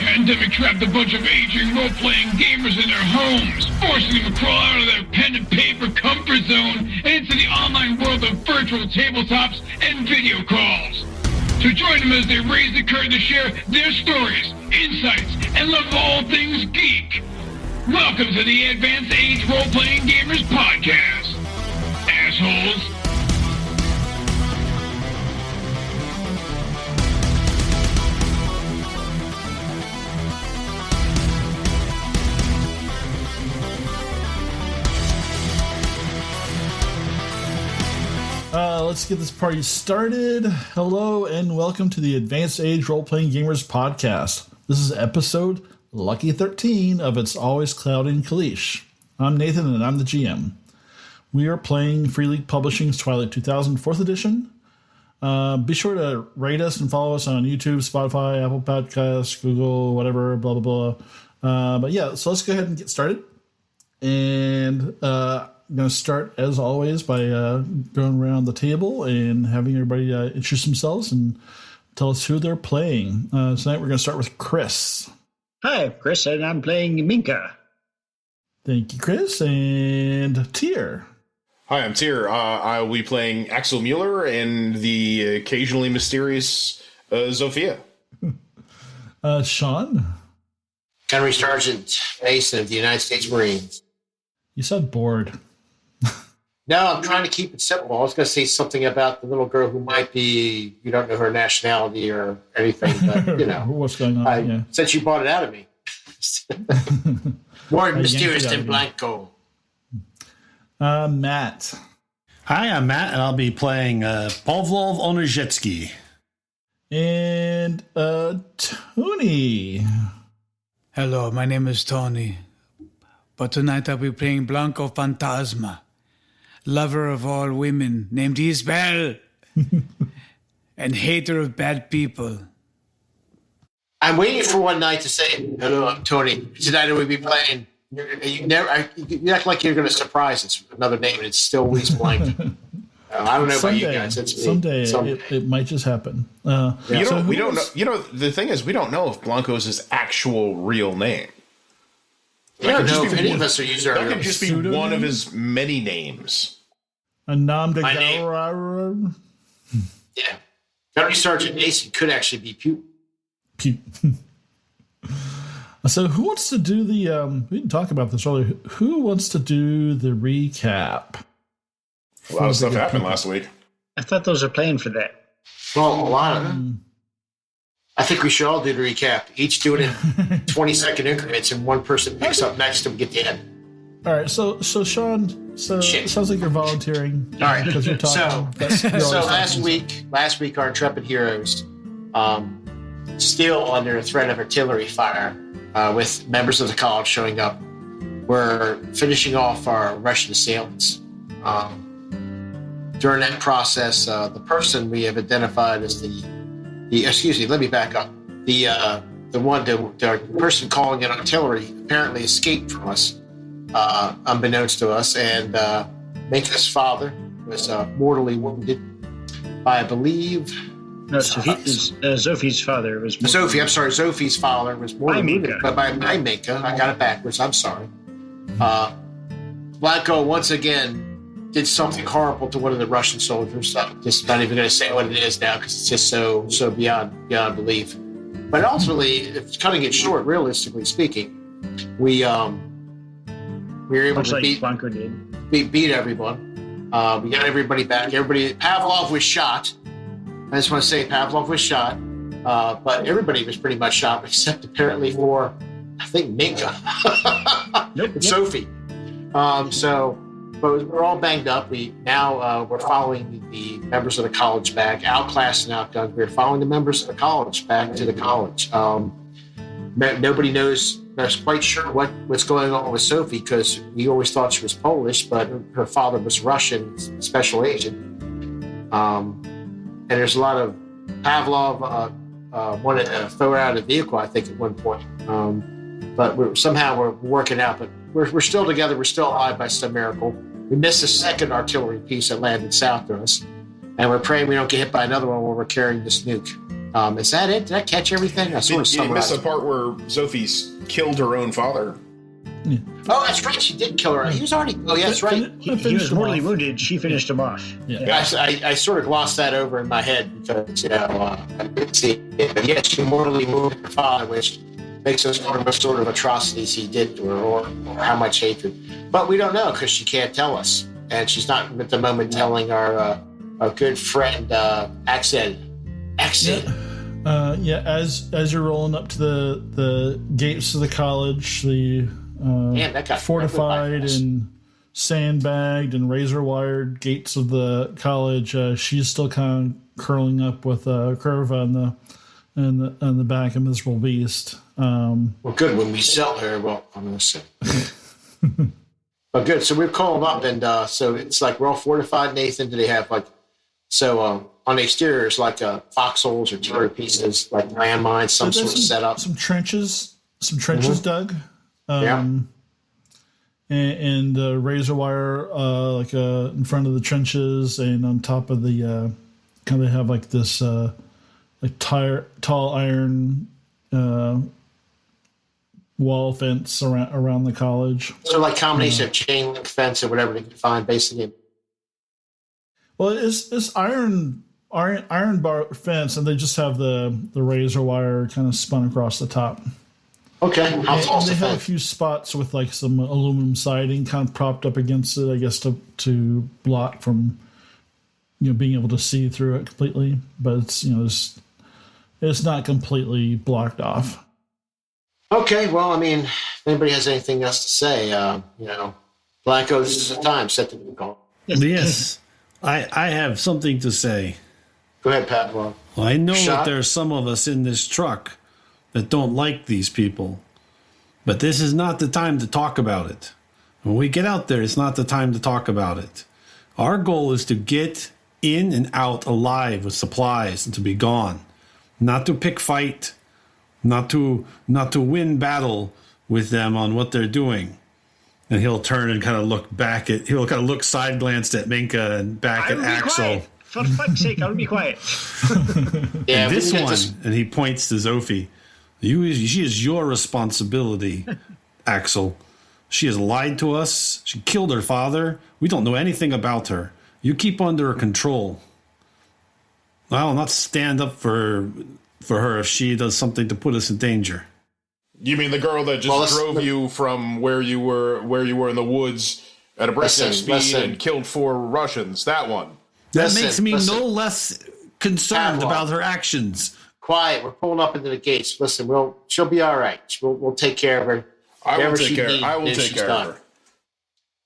pandemic trapped a bunch of aging role-playing gamers in their homes, forcing them to crawl out of their pen and paper comfort zone and into the online world of virtual tabletops and video calls. So join them as they raise the curtain to share their stories, insights, and love of all things geek. Welcome to the Advanced Age Role-Playing Gamers Podcast, assholes. Let's get this party started. Hello and welcome to the Advanced Age Role-Playing Gamers Podcast. This is episode Lucky 13 of It's Always Cloud in Kalisz. I'm Nathan and I'm the GM. We are playing Free League Publishing's Twilight 2000 4th edition. Be sure to rate us and follow us on YouTube, Spotify, Apple Podcasts, Google, whatever, blah, blah, blah. But yeah, so let's go ahead and get started. And I'm going to start, as always, by going around the table and having everybody introduce themselves and tell us who they're playing. Tonight we're going to start with Chris. Hi, I'm Chris, and I'm playing Minka. Thank you, Chris. And Tyr. Hi, I'm Tyr. I'll be playing Axel Mueller and the occasionally mysterious Zofie. Sean. Gunnery Sergeant Mason of the United States Marines. You said bored. No, I'm trying to keep it simple. I was going to say something about the little girl who might be, you don't know her nationality or anything, but, you know. What's going on? Since you bought it out of me. More mysterious than Blanco. Matt. Hi, I'm Matt, and I'll be playing Pavlov Onizhetsky. And Tony. Hello, my name is Tony. But tonight I'll be playing Blanco Fantasma, lover of all women, named Isabel, and hater of bad people. I'm waiting for one night to say, hello, I'm Tony. Tonight we'll be playing. You act like you're going to surprise us with another name, and it's still Luis Blanco. I don't know about you guys. It's me. Someday. It might just happen. We don't know. You know, the thing is, we don't know if Blanco's his actual real name. I don't know if any of us are using that could just be one of his many names. A nom de My name. Yeah. Gunnery Sergeant Mason could actually be Pew. So who wants to do the, we didn't talk about this earlier, who wants to do the recap? A lot of stuff happened last week. I thought those were playing for that. Well, a lot of them. I think we should all do the recap. Each do it in 20-second increments, and one person picks up next and we get the end. All right, so Sean, it sounds like you're volunteering. All right, because you're talking. So last week our intrepid heroes, still under threat of artillery fire, with members of the college showing up, were finishing off our Russian assailants. During that process, the person we have identified as let me back up. The person calling in artillery apparently escaped from us, unbeknownst to us, and Minka's father was mortally wounded by, I believe. No, Zofie's father was. Zofie's father was mortally wounded by Minka. I got it backwards. I'm sorry. Blanco once again did something horrible to one of the Russian soldiers. I'm just not even going to say what it is now because it's just so beyond belief. But ultimately, if cutting it short, realistically speaking, we were able to beat everyone. We got everybody back. Pavlov was shot. I just want to say Pavlov was shot, but everybody was pretty much shot except apparently for, I think, Minka and Zofie. But we're all banged up. We're following the members of the college back, outclassed and outgunned. We're following the members of the college back to the college. Nobody knows quite sure what's going on with Zofie because we always thought she was Polish, but her father was Russian, special agent. And there's a lot of Pavlov wanted to throw her out of the vehicle, I think, at one point. But we're working out. But we're still together. We're still alive by some miracle. We missed a second artillery piece that landed south of us. And we're praying we don't get hit by another one while we're carrying this nuke. Is that it? Did I catch everything? I sort of Did you miss summarized. the part where Zofie's killed her own father? Oh, that's right. She did kill her. He was already. Oh, yeah, that's right. He was mortally wounded. She finished him off. Yeah. I sort of glossed that over in my head because, I didn't see it. But yeah, she mortally wounded her father, which makes us wonder what sort of atrocities he did to her or how much hatred. But we don't know because she can't tell us. And she's not at the moment telling our good friend, Axel. As you're rolling up to the gates of the college, the That got fortified and sandbagged and razor wired gates of the college, she's still kind of curling up with Curva on the back of Miserable Beast. Well, good. When we sell her, well, I'm going to say. But good. So we call them up, and so it's like we're all fortified. Nathan, do they have on the exterior, it's like foxholes or terror pieces, like landmines, some sort of setup. Some trenches dug. And razor wire in front of the trenches, and on top of the kind of have like this tall iron wall fence around the college. So like combination of chain link fence or whatever they can find, basically. Well, it's iron bar fence, and they just have the razor wire kind of spun across the top. Okay. And they have a few spots with like some aluminum siding kind of propped up against it, I guess, to block from being able to see through it completely. But it's not completely blocked off. Okay. Well, I mean, if anybody has anything else to say, Blanco, this is the time. Set the call. Yes, I have something to say. Go ahead, Pat. Well, I know that there's some of us in this truck that don't like these people, but this is not the time to talk about it. When we get out there, it's not the time to talk about it. Our goal is to get in and out alive with supplies and to be gone, not to pick fight, not to win battle with them on what they're doing. And he'll turn and kind of look side glanced at Minka and back at Axel. Quiet. For fuck's sake, I'll be quiet. yeah, and this one, and he points to Zofie. She is your responsibility, Axel. She has lied to us. She killed her father. We don't know anything about her. You keep under her control. I'll not stand up for her if she does something to put us in danger. You mean the girl that just drove you from where you were in the woods at a breakneck speed and killed 4 Russians? That one. That makes me no less concerned about her actions. Quiet. We're pulling up into the gates. Listen, she'll be all right. We'll take care of her. I will take care of her.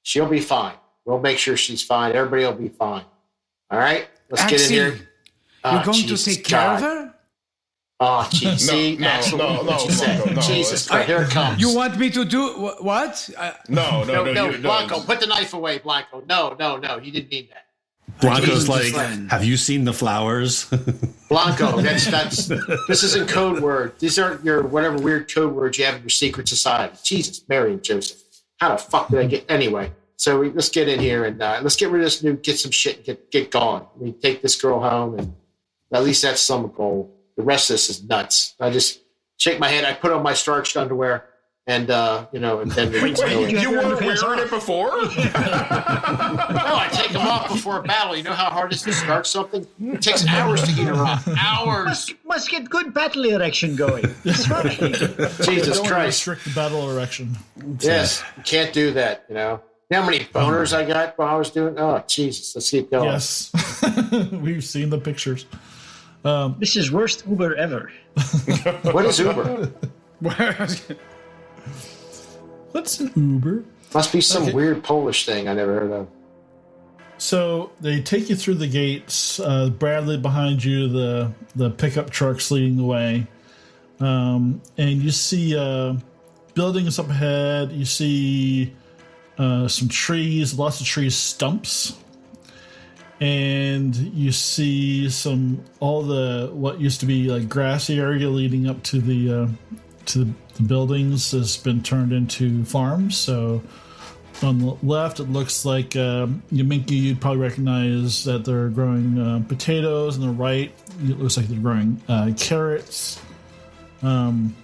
She'll be fine. We'll make sure she's fine. Everybody will be fine. All right? Let's get in here. You're going to take care of her? Oh, jeez. No. Jesus Christ, here it comes. You want me to do what? No. Blanco, put the knife away, Blanco. No. You didn't mean that. Blanco's like, have you seen the flowers? Blanco, that's this isn't code word. These aren't your whatever weird code words you have in your secret society. Jesus, Mary and Joseph. How the fuck did I get anyway? So let's get in here and let's get rid of this nuke, get some shit, and get going. We take this girl home, and at least that's some goal. The rest of this is nuts. I just shake my head. I put on my starched underwear, and and then you weren't wearing it before? No, I take them off before a battle. You know how hard it is to start something? It takes hours to heat her off. Hours. You must get good battle erection going. That's right. Jesus Don't Christ. restrict the battle erection. Yes, you can't do that, You know how many boners I got while I was doing? Oh, Jesus. Let's keep going. Yes. We've seen the pictures. This is worst Uber ever. What is Uber? What's an Uber? Must be some weird Polish thing I never heard of. So they take you through the gates. Bradley behind you, the pickup truck's leading the way. And you see buildings up ahead. You see some trees, lots of tree stumps. And you see what used to be like grassy area leading up to the buildings has been turned into farms. So on the left, it looks like Yaminki, you'd probably recognize that they're growing potatoes. On the right, it looks like they're growing carrots. And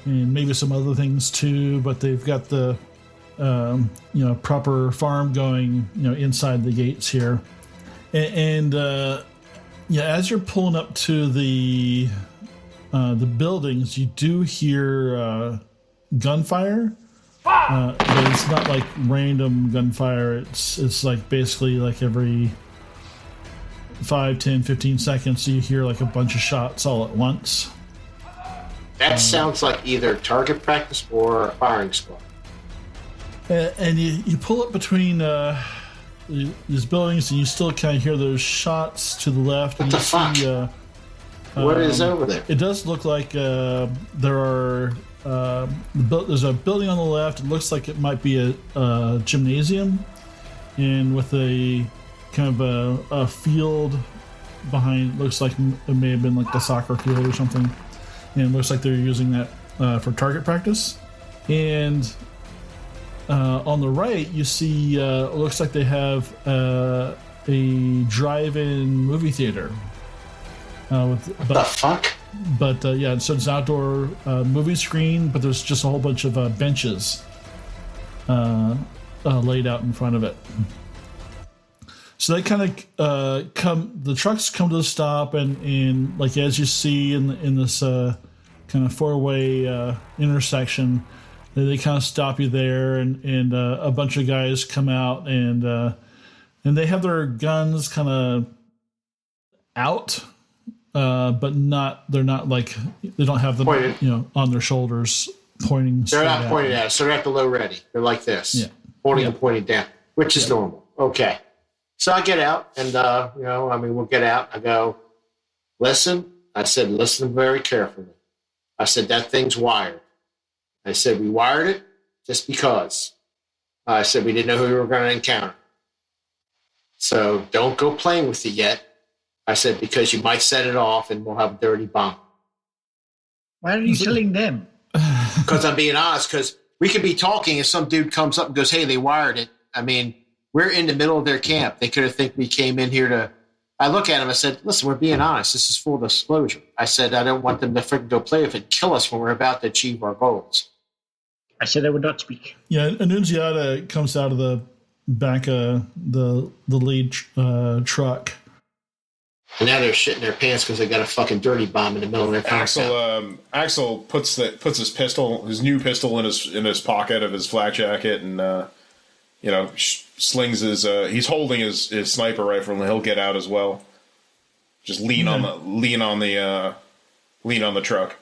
maybe some other things too, but they've got the proper farm going inside the gates here. And as you're pulling up to the buildings, you do hear gunfire. But it's not like random gunfire. It's like basically like every 5, 10, 15 seconds you hear like a bunch of shots all at once. That sounds like either target practice or a firing squad. And you pull up between these buildings, and you still kind of hear those shots to the left. What the fuck? What is over there? It does look like there are. There's a building on the left. It looks like it might be a gymnasium, and with a kind of a field behind. Looks like it may have been like the soccer field or something. And it looks like they're using that for target practice. And on the right, you see it looks like they have a drive-in movie theater. What the fuck? But so it's an outdoor movie screen, but there's just a whole bunch of benches laid out in front of it. So they kind of the trucks come to the stop, and like as you see in this kind of four-way intersection, they kind of stop you there, and a bunch of guys come out, and they have their guns kind of out. But they're not like, they don't have them pointed, on their shoulders pointing. They're not pointed at, so they're at the low ready. They're like this, holding and pointing down, which is normal. Okay. So I get out, and we'll get out. I go, listen. I said, listen very carefully. I said, that thing's wired. I said, we wired it just because. I said, we didn't know who we were going to encounter. So don't go playing with it yet. I said, because you might set it off and we'll have a dirty bomb. Why are you telling them? Because I'm being honest, because we could be talking and some dude comes up and goes, hey, they wired it. I mean, we're in the middle of their camp. They could have think we came in here to... I look at him, I said, listen, we're being honest. This is full disclosure. I said, I don't want them to freaking go play with it and kill us when we're about to achieve our goals. I said I would not speak. Yeah, Annunziata comes out of the back of the lead truck. And now they're shitting their pants because they got a fucking dirty bomb in the middle of their compound. Axel puts his pistol, his new pistol, in his pocket of his flak jacket, and slings his. He's holding his sniper rifle, and he'll get out as well. Just lean on the truck.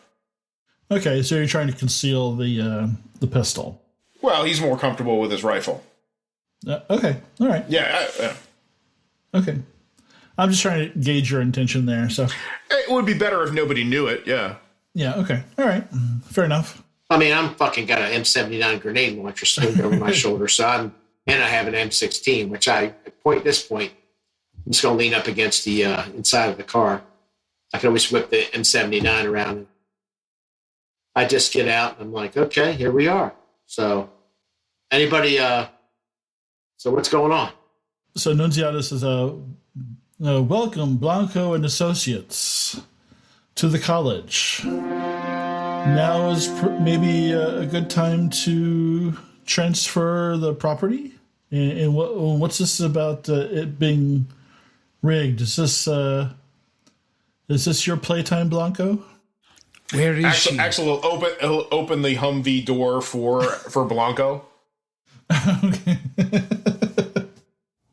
Okay, so you're trying to conceal the pistol. Well, he's more comfortable with his rifle. Okay, all right. Yeah. Okay. I'm just trying to gauge your intention there. So it would be better if nobody knew it. Yeah. Yeah. Okay. All right. Fair enough. I mean, I'm fucking got an M79 grenade launcher slung over my shoulder, and I have an M16, which at this point, I'm just going to lean up against the inside of the car. I can always whip the M79 around. I just get out, and I'm like, okay, here we are. So, anybody? So what's going on? So Nunziata says, welcome, Blanco and Associates, to the college. Now is maybe a good time to transfer the property? And what's this about it being rigged? Is this your playtime, Blanco? Where is she? Axel will open the Humvee door for Blanco. Okay.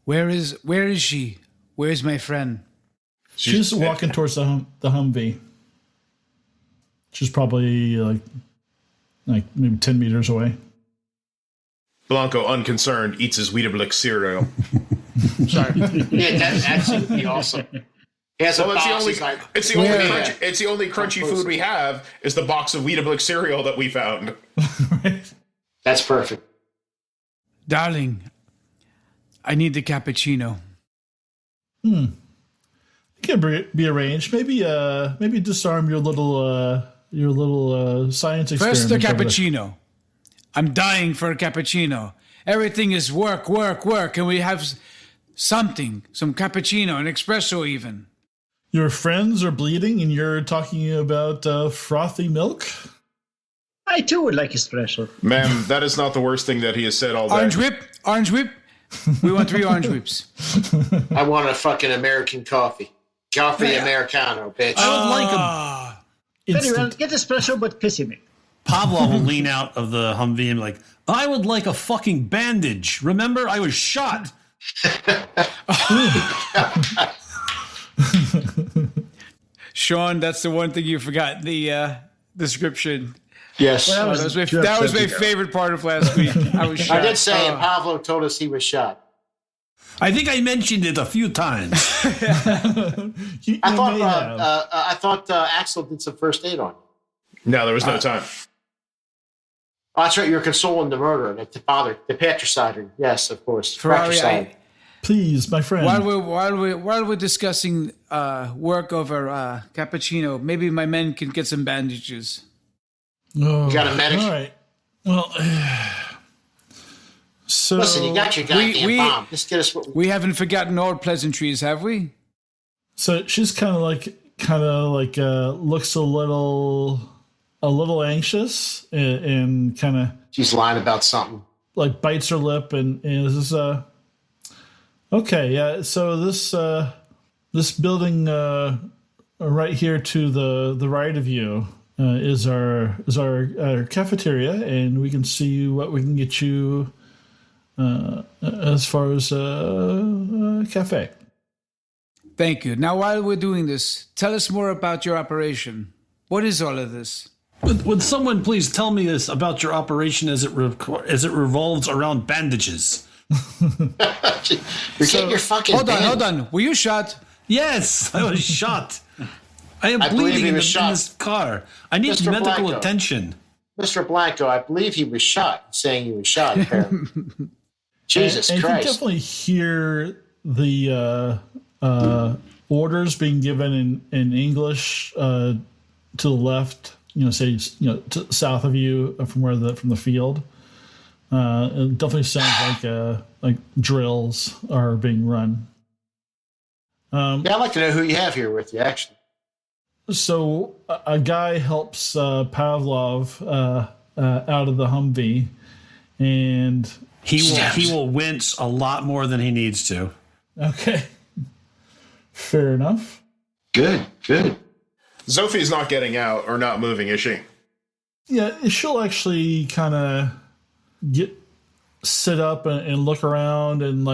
Where is she? Where's my friend? She's walking towards the Humvee. She's probably like maybe 10 meters away. Blanco, unconcerned, eats his Weetabix cereal. Sorry. Yeah, that actually would be awesome. It's the only crunchy food we have is the box of Weetabix cereal that we found. Right. That's perfect. Darling, I need the cappuccino. It can be arranged. Maybe disarm your little science experiment. First the cappuccino. I'm dying for a cappuccino. Everything is work, work, work. Can we have something, some cappuccino, an espresso even? Your friends are bleeding and you're talking about frothy milk? I too would like espresso. Ma'am, that is not the worst thing that he has said all day. Orange whip. We want 3 orange whips. I want a fucking American coffee. Coffee Americano, bitch. I would like a Very well, get espresso, but pissy me. Pavlov will lean out of the Humvee and be like, I would like a fucking bandage. Remember, I was shot. Sean, that's the one thing you forgot, the description. Yes. Well, That was my favorite part of last week. I was shot. I did say, and Pavlo told us he was shot. I think I mentioned it a few times. I thought Axel did some first aid on you. No, there was no time. Oh, that's right. You're consoling the murderer, the father, the patricider. Yes, of course. Ferrari, Patricide. Please, my friend. while we're discussing work over cappuccino, maybe my men can get some bandages. Oh, You got a medic? All right. Well, so Listen, you got your goddamn bomb. Just get us what We haven't forgotten old pleasantries, have we? So she's kind of like looks a little anxious and kind of she's lying about something. like bites her lip and is okay, yeah. So this building right here to the right of you is our cafeteria, and we can see what we can get you as far as cafe. Thank you. Now, while we're doing this, tell us more about your operation. What is all of this? Would someone please tell me this about your operation as it revolves around bandages? You're getting your fucking Hold on. Were you shot? Yes, I was shot. I am I believe bleeding he in was shot. this car. I need Mr. medical Blanco. attention. Mr. Blanco, I believe he was shot. Saying he was shot. Apparently. Jesus and Christ. you definitely hear the orders being given in English to the left. To south of you from the field. It definitely sounds like drills are being run. Yeah, I'd like to know who you have here with you, actually. So a guy helps Pavlov out of the Humvee, and He will wince a lot more than he needs to. okay, fair enough. Good. Zofie's not getting out or not moving, is she? Yeah, she'll actually kind of sit up and look around and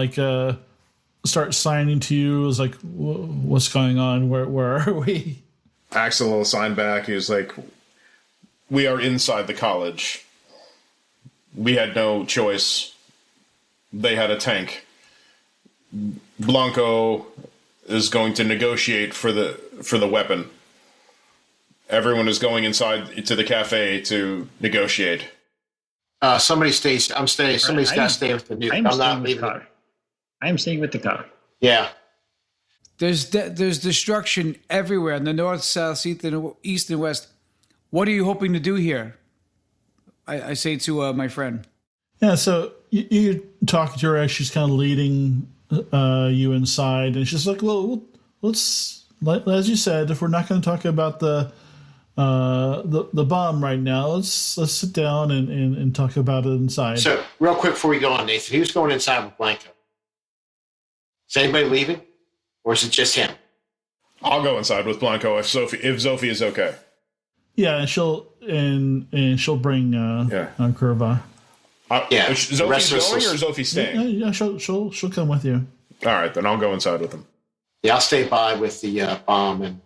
start signing to you. Is like, what's going on? Where are we? Axel will sign back. He's like, we are inside the college. We had no choice. They had a tank. Blanco is going to negotiate for the weapon. Everyone is going inside to the cafe to negotiate. Somebody stays. Somebody's got to stay with the nuke. I'm I'm staying not with the leaving. car. I'm staying with the car. Yeah. There's destruction everywhere in the north, south, east, and west. What are you hoping to do here? I say to my friend. Yeah, so you talk to her as she's kind of leading you inside, and she's like, "Well, let's, as you said, if we're not going to talk about the bomb right now, let's sit down and talk about it inside." So, real quick before we go on, Nathan, who's going inside with Blanco? Is anybody leaving, or is it just him? I'll go inside with Blanco if Zofie is okay. Yeah, and she'll bring Curva. Yeah, Is the rest Zofie of us going or will- is Zofie staying? Yeah, she'll come with you. All right, then I'll go inside with him. Yeah, I'll stay by with the bomb, and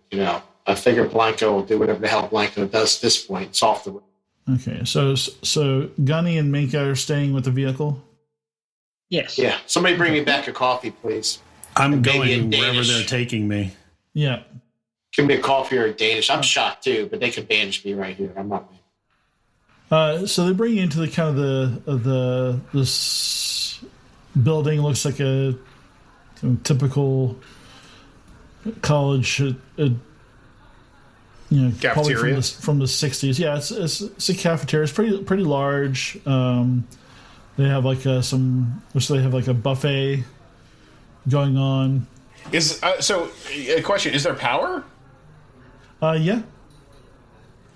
I figure Blanco will do whatever the hell Blanco does at this point. It's off the road. Okay, so Gunny and Minka are staying with the vehicle. Yes. Yeah, somebody bring me back a coffee, please. I'm Maybe going in wherever Danish. they're taking me. Yeah. Give me a coffee or a Danish. I'm shot too, but they can bandage me right here. I'm not. So they bring you into the kind of this building. Looks like a typical college, probably Cafeteria? from the 60s. Yeah, it's a cafeteria. It's pretty large. They have like they have like a buffet going on. So a question: is there power? Yeah.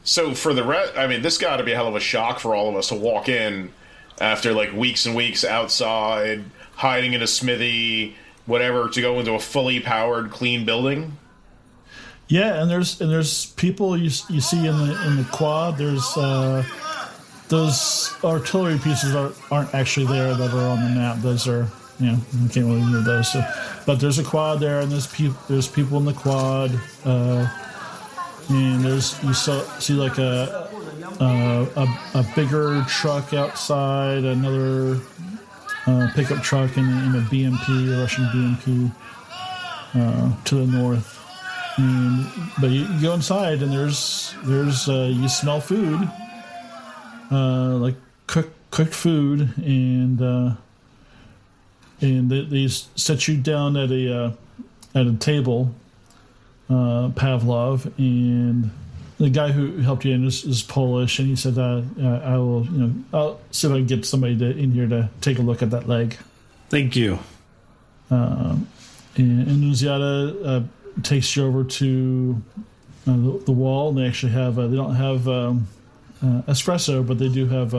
So for the rest, I mean, this got to be a hell of a shock for all of us to walk in after like weeks and weeks outside, hiding in a smithy, whatever, to go into a fully powered, clean building. Yeah, and there's people you see in the quad. There's those artillery pieces aren't actually there that are on the map. Those are you can't really hear those. So, but there's a quad there, and there's people in the quad. And you see like a bigger truck outside, another pickup truck, and a BMP, a Russian BMP to the north. But you go inside, and there's you smell food, like cooked food, and they set you down at a table. Pavlov, and the guy who helped you in is Polish, and he said, I'll see if I can get somebody in here to take a look at that leg. Thank you. And Nunziata takes you over to the wall, and they actually have they don't have espresso, but they do have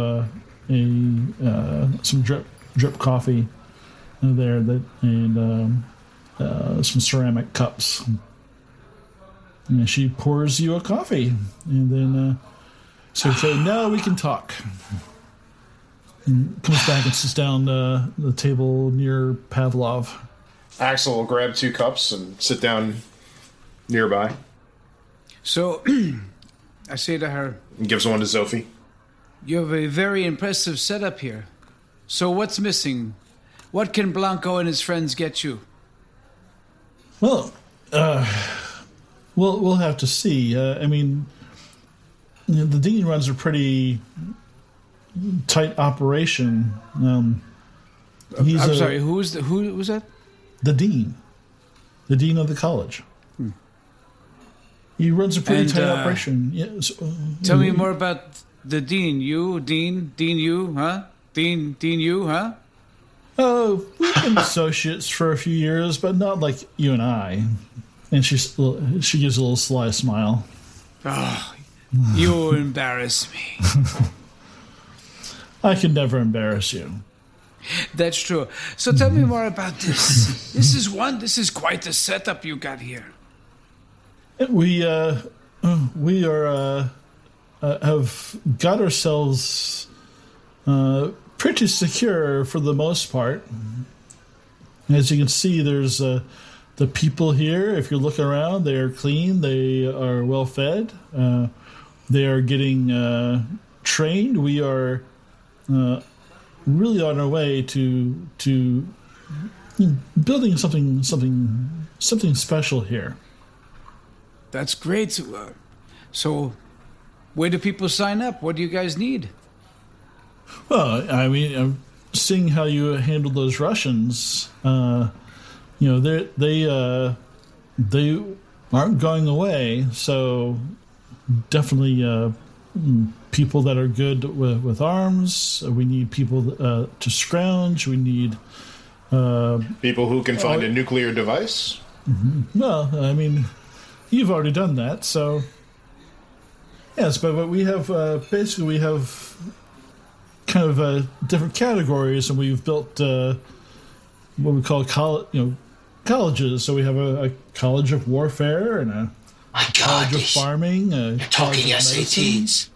some drip coffee there and some ceramic cups. And she pours you a coffee, and then so now we can talk. And comes back and sits down the table near Pavlov. Axel will grab 2 cups and sit down nearby. So I say to her, And gives one to Zofie. you have a very impressive setup here. So what's missing? What can Blanco and his friends get you? Well, we'll have to see. I mean, the Dean runs a pretty tight operation. I'm sorry, who was that? The dean of the college. He runs a pretty tight operation. Yeah, Tell me more about the dean. Dean, you, huh? Dean, you, huh? Oh, we've been associates for a few years, but not like you and I. And she gives a little sly smile. Oh, you embarrass me. I can never embarrass you. That's true. So tell me more about this. This is quite the setup you got here. We have got ourselves pretty secure for the most part. As you can see, there's the people here. If you're looking around, they are clean. They are well fed. They are getting trained. We are really on our way to building something special here. That's great. So, where do people sign up? What do you guys need? Well, I mean, seeing how you handled those Russians, they aren't going away. So, definitely people that are good with arms. We need people to scrounge. We need People who can find a nuclear device? Mm-hmm. Well, I mean, you've already done that, so... Yes, but we have... basically, we have kind of different categories, and we've built what we call colleges. So we have a college of warfare and a college of farming. You're talking SATs.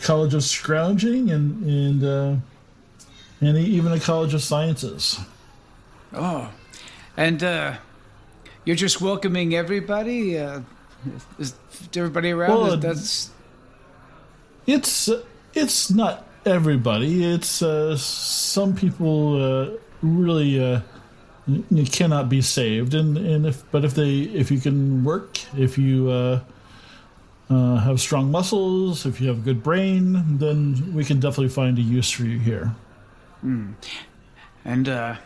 College of scrounging and even a college of sciences. Oh, and you're just welcoming everybody? Is everybody around? Well, it's not everybody. It's some people really you cannot be saved, and if you can work, if you have strong muscles, if you have a good brain, then we can definitely find a use for you here. And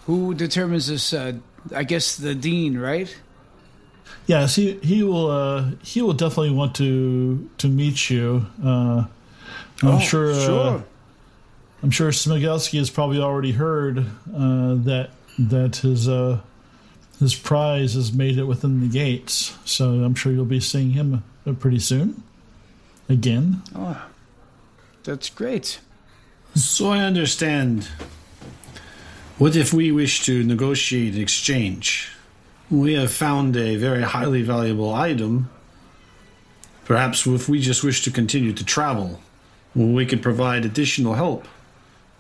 who determines this? I guess the dean, right? Yes, he will definitely want to meet you. I'm sure. Sure. I'm sure Smigelski has probably already heard that his prize has made it within the gates. So I'm sure you'll be seeing him pretty soon. Again. Oh, that's great. So I understand. What if we wish to negotiate exchange? We have found a very highly valuable item. Perhaps if we just wish to continue to travel, we could provide additional help.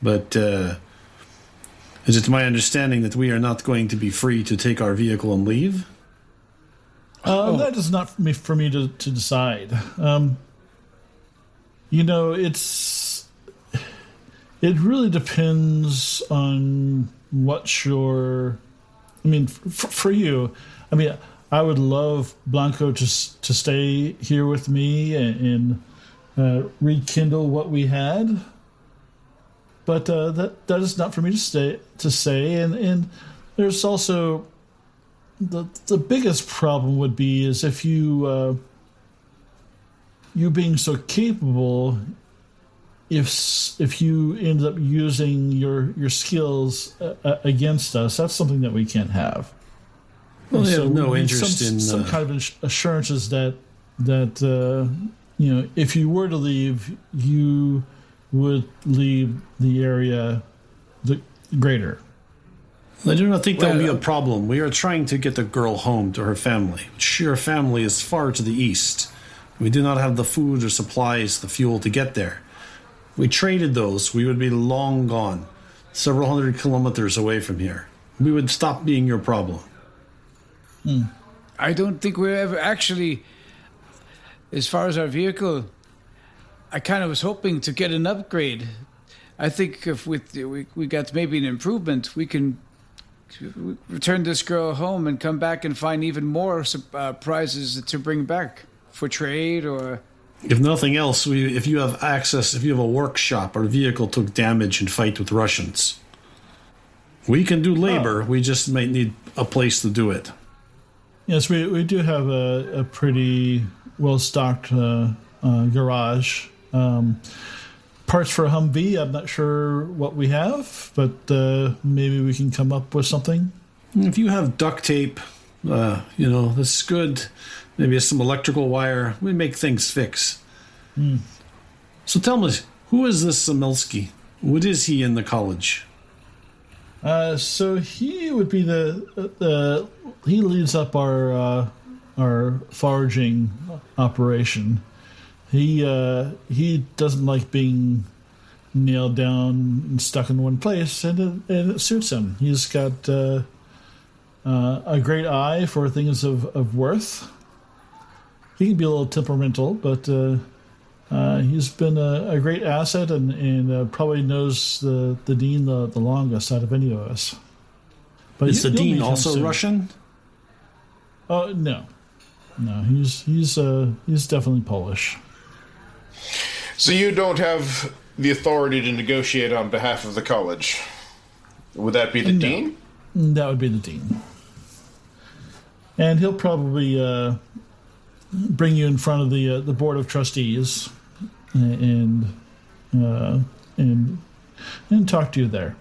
But is it my understanding that we are not going to be free to take our vehicle and leave? That is not for me to decide. It really depends on what your. I mean, for you, I mean, I would love Blanco to stay here with me and rekindle what we had. But that is not for me to say. And there's also the biggest problem would be is if you being so capable. If you end up using your skills against us, that's something that we can't have. Well, they so have no we need interest in some kind of assurances that if you were to leave, you would leave the area the greater. I do not think that will be a problem. We are trying to get the girl home to her family. Her family is far to the east. We do not have the food or supplies, the fuel to get there. We traded those, we would be long gone, several hundred kilometers away from here. We would stop being your problem. I don't think we're ever actually, as far as our vehicle, I kind of was hoping to get an upgrade. I think if we got maybe an improvement, we can return this girl home and come back and find even more prizes to bring back for trade or... If nothing else, if you have access, if you have a workshop, our vehicle took damage and fight with Russians. We can do labor, we just might need a place to do it. Yes, we do have a pretty well-stocked garage. Parts for a Humvee, I'm not sure what we have, but maybe we can come up with something. If you have duct tape, that's good. Maybe some electrical wire. We make things fix. So tell me, who is this Samilsky? What is he in the college? So he would be he leads up our foraging operation. He doesn't like being nailed down and stuck in one place, and it suits him. He's got a great eye for things of worth. He can be a little temperamental, but he's been a great asset and probably knows the dean the longest out of any of us. But is the you'll dean meet him also soon. Russian? Oh no, he's definitely Polish. So you don't have the authority to negotiate on behalf of the college. Would that be the dean? That would be the dean, and he'll probably bring you in front of the board of trustees and talk to you there.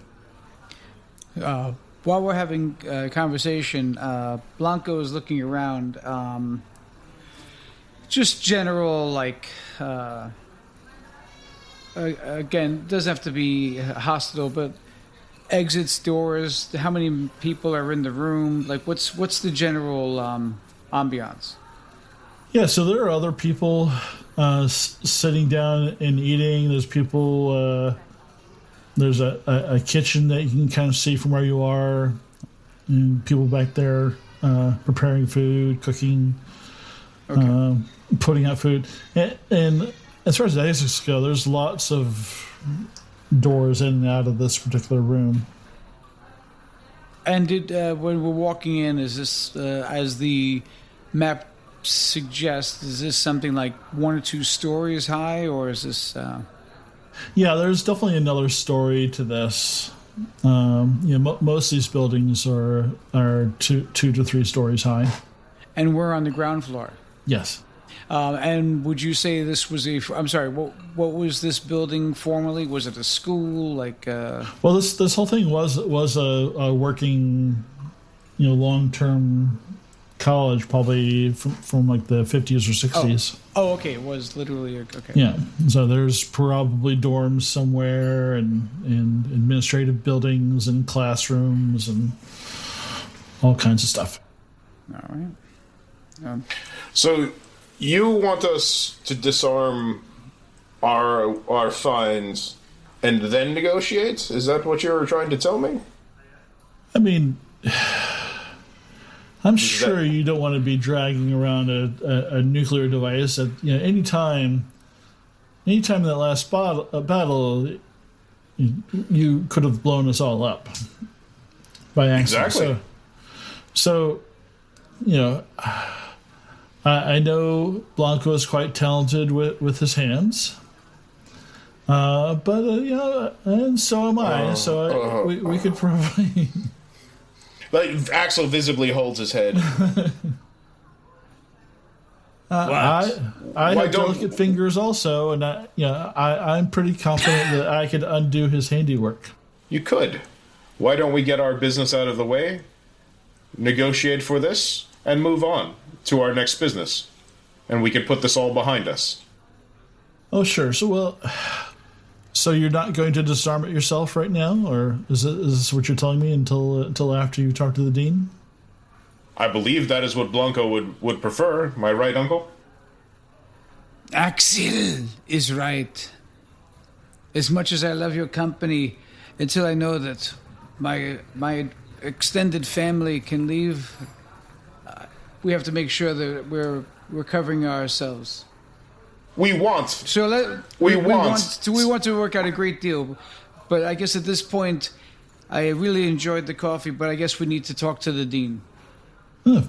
While we're having a conversation, Blanco is looking around. Just general, again, doesn't have to be hostile, but exits, doors. How many people are in the room? Like, what's the general ambiance? Yeah, so there are other people sitting down and eating. There's people. There's a kitchen that you can kind of see from where you are, and people back there preparing food, cooking, putting out food. And as far as the exits go, there's lots of doors in and out of this particular room. And when we're walking in, is this as the map suggests? Is this something like 1 or 2 stories high, or is this? Yeah, there's definitely another story to this. Most of these buildings are 2 to 3 stories high. And we're on the ground floor. Yes. And would you say this was I'm sorry, what was this building formerly? Was it a school? Well, this whole thing was a working, long-term college, probably from like the 50s or 60s. Oh, okay. It was literally okay. Yeah. So there's probably dorms somewhere and administrative buildings and classrooms and all kinds of stuff. All right. So you want us to disarm our finds and then negotiate? Is that what you're trying to tell me? I mean, I'm sure you don't want to be dragging around a nuclear device that, anytime in that last battle, you could have blown us all up by accident. Exactly. So I know Blanco is quite talented with his hands, but and so am I. We could probably. Like Axel visibly holds his head. I have delicate fingers also, and I'm pretty confident that I could undo his handiwork. You could. Why don't we get our business out of the way, negotiate for this, and move on to our next business, and we can put this all behind us. Oh, sure. So you're not going to disarm it yourself right now, or is this what you're telling me until after you talk to the dean? I believe that is what Blanco would prefer. Am I right, Uncle? Axel is right. As much as I love your company, until I know that my extended family can leave, we have to make sure that we're covering ourselves. We want. So we want to work out a great deal, but I guess at this point, I really enjoyed the coffee, but I guess we need to talk to the dean.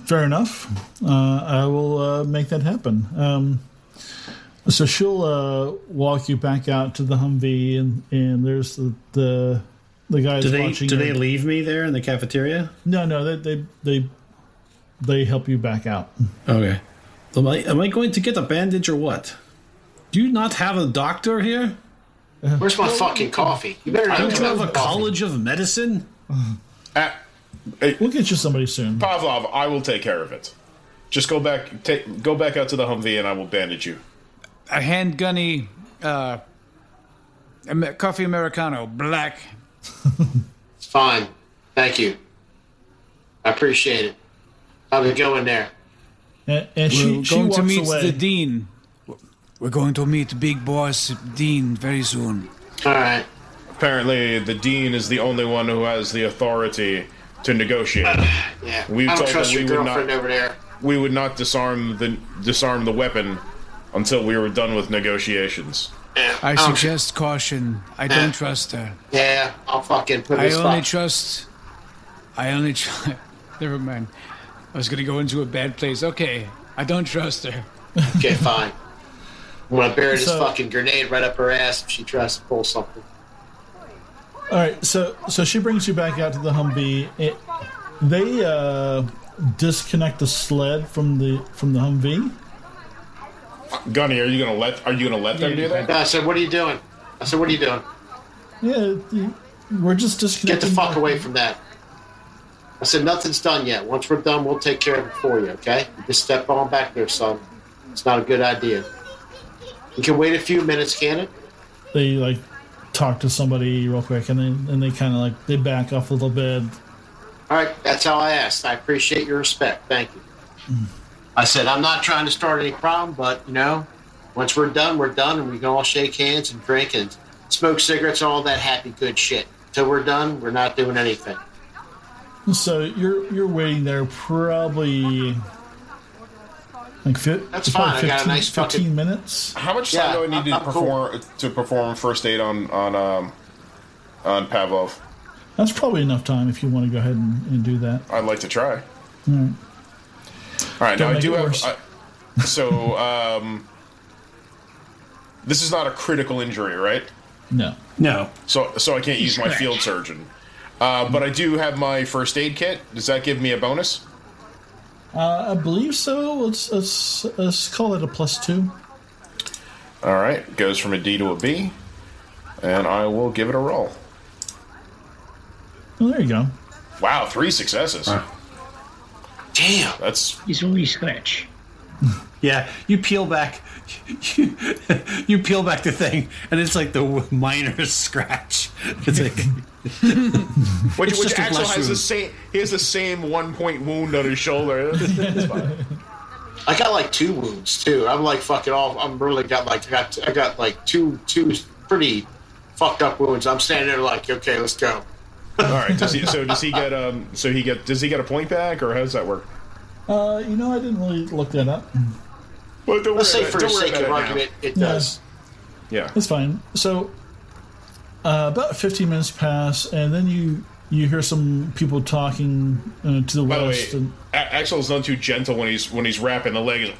Fair enough. I will make that happen. So she'll walk you back out to the Humvee, and there's the guys watching. Do they leave me there in the cafeteria? No, they help you back out. Okay. Am I going to get a bandage or what? Do you not have a doctor here? Where's my fucking coffee? You better Don't not you have my a coffee. college of medicine? We'll get you somebody soon. Pavlov, I will take care of it. Just go back out to the Humvee, and I will bandage you. A handgunny coffee Americano, black. It's fine. Thank you. I appreciate it. I'll be going there. And she Going walks to meet away. the dean. We're going to meet Big Boss Dean very soon. All right. Apparently, the dean is the only one who has the authority to negotiate. Yeah. We've I don't told trust them your we would girlfriend not- over there. We would not disarm the weapon until we were done with negotiations. Yeah. I don't- suggest caution. I don't trust her. Yeah, I'll fucking put this I only trust. Never mind. I was going to go into a bad place. Okay, I don't trust her. Okay, fine. I'm gonna bury this So- fucking grenade right up her ass if she tries to pull something. All right, so she brings you back out to the Humvee. They disconnect the sled from the Humvee. Gunny, are you gonna let them do that? I said, what are you doing? Yeah, we're just Get disconnecting. the fuck away from that. I said, nothing's done yet. Once we're done, we'll take care of it for you, okay? You just step on back there, son. It's not a good idea. You can wait a few minutes, can it? They talk to somebody real quick, and they kind of they back off a little bit. All right, that's how I asked. I appreciate your respect. Thank you. I said, I'm not trying to start any problem, but, once we're done, and we can all shake hands and drink and smoke cigarettes, all that happy, good shit. Until we're done, we're not doing anything. So you're waiting there probably That's fine. I got a nice 15 minutes. How much time do I need to perform first aid on Pavlov? That's probably enough time if you want to go ahead and do that. I'd like to try. All right. All right, now Don't I make do it have. worse. This is not a critical injury, right? No. No. So I can't use my field surgeon. But I do have my first aid kit. Does that give me a bonus? I believe so. Let's call it a +2. All right, goes from a D to a B, and I will give it a roll. Well, there you go. Wow, 3 successes. Damn. That's He's only scratch. Yeah, you peel back, you peel back the thing, and it's like the minor scratch. It's like which just a Axel flesh has the wound. same. He has the same 1-point wound on his shoulder. It's fine. I got like 2 wounds too. I'm like fucking off. I'm really got like I got like two pretty fucked up wounds. I'm standing there like, okay, let's go. All right. Does he get a point back, or how does that work? I didn't really look that up. Well, don't Let's worry say about for it. the Don't worry sake about of it now. argument, it does. Yeah. It's fine. So, about 15 minutes pass, and then you hear some people talking to the By the west. way, And, Axel's not too gentle when he's wrapping the leg.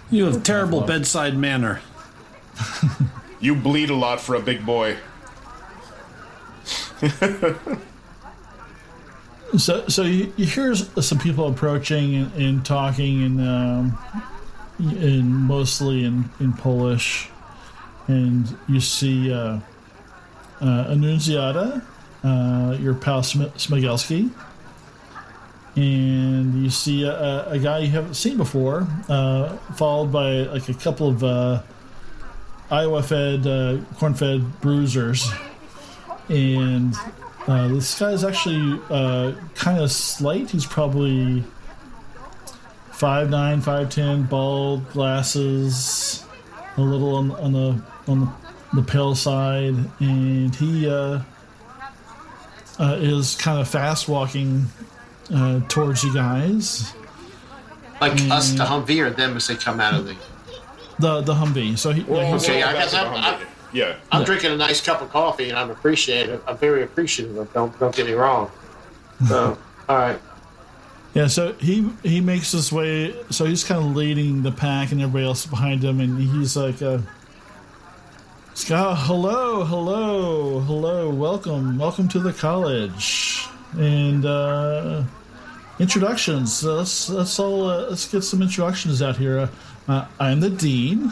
you have terrible bedside manner. You bleed a lot for a big boy. so you hear some people approaching and talking, and mostly in Polish, and you see Annunziata, your pal Smigelski, and you see a guy you haven't seen before, followed by like a couple of Iowa-fed, corn-fed bruisers, and this guy's actually kind of slight. He's probably 5'9", 5'10", bald, glasses, a little on the pale side, and he is kind of fast walking towards you guys. Like us to Humvee or them as they come out of the. The Humvee. So he, yeah, he's, Okay, I That's guess a Humvee. Yeah. I'm drinking a nice cup of coffee and I'm appreciative. I'm very appreciative of. Don't get me wrong. So, all right. yeah. So he makes his way. So he's kind of leading the pack, and everybody else behind him, and he's like, hello, welcome to the college, and introductions. Let's get some introductions out here. I'm the dean.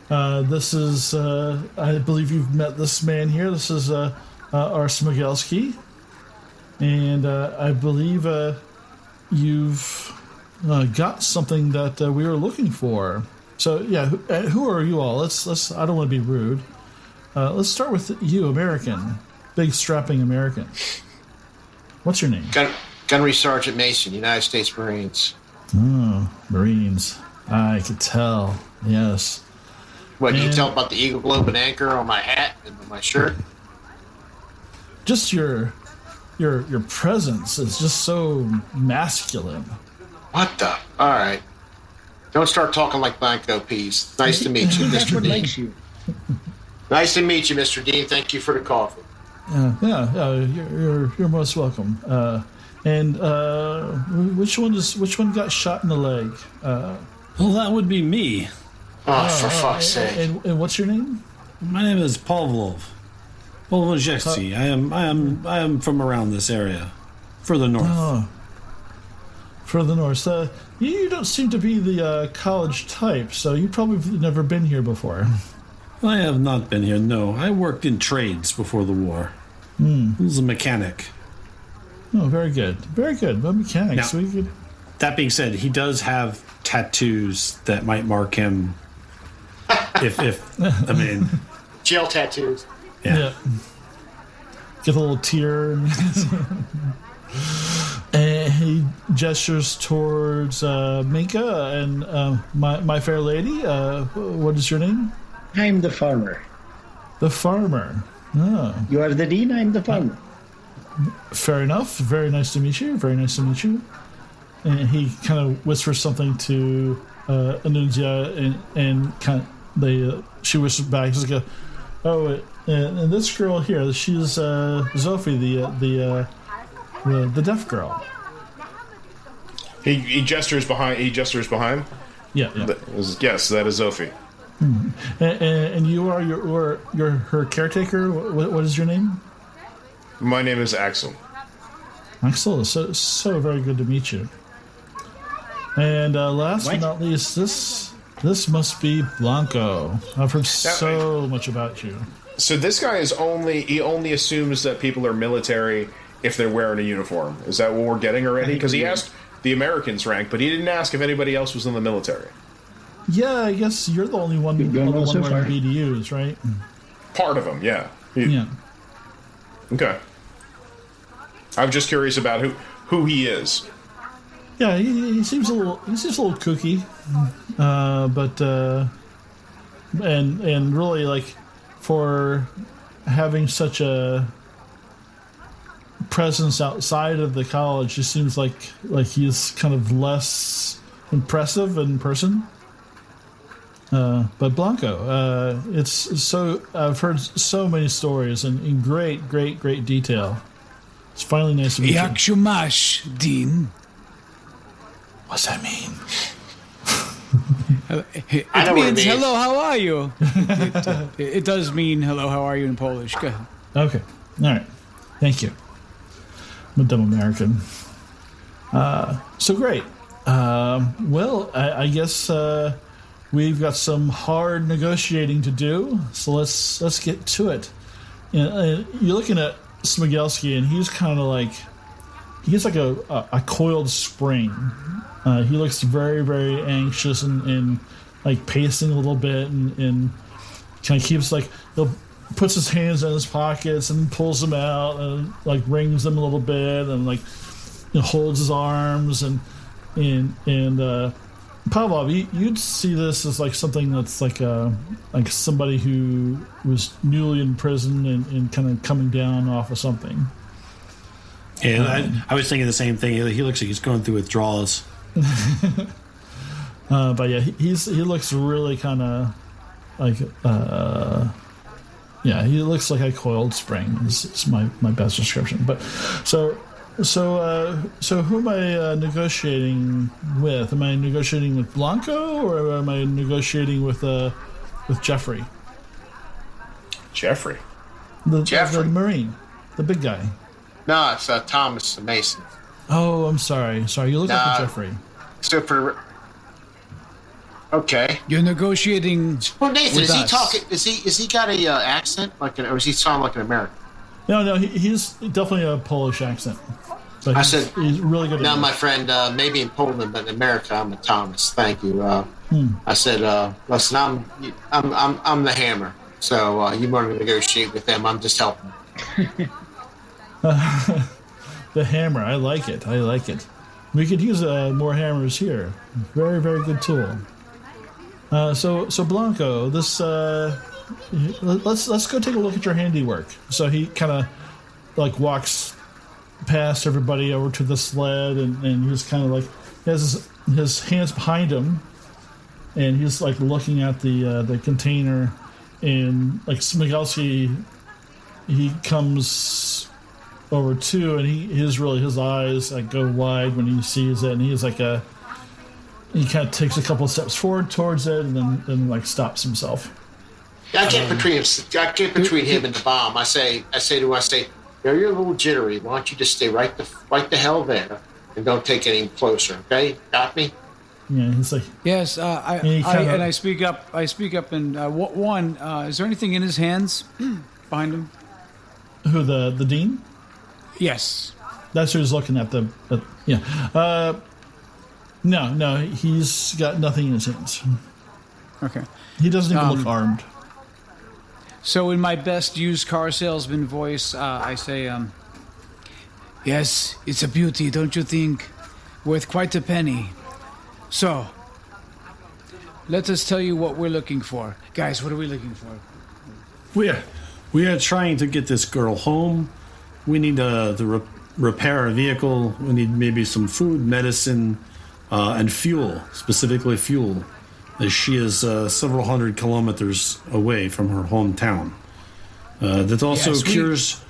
This is, I believe you've met this man here. This is our Smigelski. And I believe you've got something that we were looking for. So, yeah, who are you all? Let's. I don't want to be rude. Let's start with you, American. Big, strapping American. What's your name? Gunnery Sergeant Mason, United States Marines. Oh, Marines. I could tell. Yes. What, you And- tell about the Eagle Globe and Anchor on my hat and my shirt? Just your presence is just so masculine. What the? All right. Don't start talking like Blanco Peas. Nice to meet you, That's Mr. what Dean. likes you. Nice to meet you, Mr. Dean. Thank you for the coffee. You're most welcome. And which one got shot in the leg? Well, that would be me. Oh, for fuck's sake. And what's your name? My name is Pavlov. Polozhevsky. I am from around this area, further north. Oh, further north. You don't seem to be the college type, so you probably have never been here before. I have not been here. No, I worked in trades before the war. I was a mechanic. Oh, very good, very good. Well, mechanics. Now- So you could. That being said, he does have tattoos that might mark him. If I mean, Jail tattoos. yeah. Get a little tear. And he gestures towards Minka and my fair lady. What is your name? I'm the farmer. The farmer. Oh, You are the dean, I'm the farmer. fair enough. Very nice to meet you. Very nice to meet you. And he kind of whispers something to Annunzia, and kind of she whispers back. She's like, "Oh, and this girl here, she's Zofie, the deaf girl." He gestures behind. Yeah. Yes, that is Zofie. And you are you're her caretaker. What is your name? My name is Axel. Excellent. So very good to meet you. And last but not least, this must be Blanco. I've heard so much about you. So this guy he only assumes that people are military if they're wearing a uniform. Is that what we're getting already? Because he asked the Americans rank, but he didn't ask if anybody else was in the military. Yeah, I guess you're the only one wearing BDUs, right? Part of them, yeah. Yeah. Okay. I'm just curious about who he is. Yeah, he seems a little kooky, but and really like for having such a presence outside of the college, he seems like he's kind of less impressive in person. But Blanco, I've heard so many stories and in great detail. It's finally nice to meet you. Yakshumash, Dean. What's that mean? It I know what it means means. hello, how are you? It does mean hello, how are you in Polish. Go ahead. Okay. All right. Thank you. I'm a dumb American. So great. Well, I guess we've got some hard negotiating to do. So let's get to it. You're looking at Smigelski, and he's kind of like he's like a coiled spring. He looks very, very anxious and like pacing a little bit, and kind of keeps like he'll puts his hands in his pockets and pulls them out and like wrings them a little bit and like holds his arms and Pavlov, you'd see this as like something that's like somebody who was newly in prison and kind of coming down off of something. Yeah, I was thinking the same thing. He looks like he's going through withdrawals. But yeah, he looks really kind of like he looks like a coiled spring. It's my best description. But so who am I negotiating with? Am I negotiating with Blanco or am I negotiating with Jeffrey? Jeffrey. The Marine, the big guy. No, it's Thomas the Mason. Oh, I'm sorry. You look like Jeffrey. Okay. You're negotiating. Well, Nathan, with is he us. talking? Is he got a accent or is he sound like an American? No, he's definitely a Polish accent. But he's really good at Now, it. my friend, maybe in Poland, but in America, I'm a Thomas. Thank you. I said, listen, I'm the hammer. So you want to negotiate with them? I'm just helping. The hammer, I like it. We could use more hammers here. Very, very good tool. So Blanco, this let's go take a look at your handiwork. So he kind of like walks past everybody over to the sled, and he's kind of like he has his hands behind him, and he's like looking at the container, and like Smigelski, he comes over too, and his eyes like go wide when he sees it, and he's like he kind of takes a couple of steps forward towards it, and then like stops himself. I get between him and the bomb. I say, you're a little jittery. Why don't you just stay right the hell there and don't take any closer? Okay, got me? Yeah, he's like Yes, I speak up. I speak up, and one. Is there anything in his hands behind him? who the dean? Yes. That's who's looking at the yeah. No, he's got nothing in his hands. Okay. He doesn't even look armed. So in my best used car salesman voice, I say, yes, it's a beauty, don't you think? Worth quite a penny. So, let us tell you what we're looking for. Guys, what are we looking for? We are trying to get this girl home. We need to repair a vehicle. We need maybe some food, medicine, and fuel, specifically fuel, as she is several hundred kilometers away from her hometown. That also cures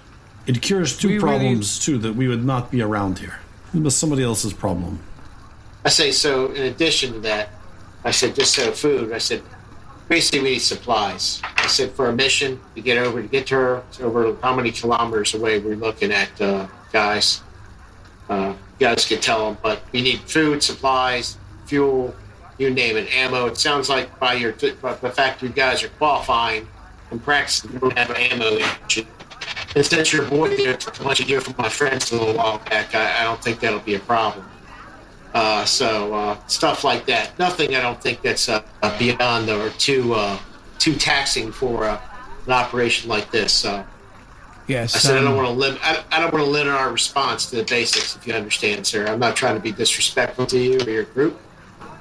two problems, too, that we would not be around here. It was somebody else's problem. I say, so in addition to that, I said, just so food, I said, basically we need supplies. I said, for a mission to get to her, it's over how many kilometers away we're looking at, guys? You guys could tell them, but we need food, supplies, fuel, you name it, ammo. It sounds like by the fact you guys are qualifying and practicing, you don't have ammo issue. And since you're avoiding it for what you do from my friends a little while back, I don't think that'll be a problem. So stuff like that. Nothing I don't think that's beyond or too taxing for an operation like this. So Yes. I said I don't want to limit. I don't want to limit our response to the basics. If you understand, sir, I'm not trying to be disrespectful to you or your group.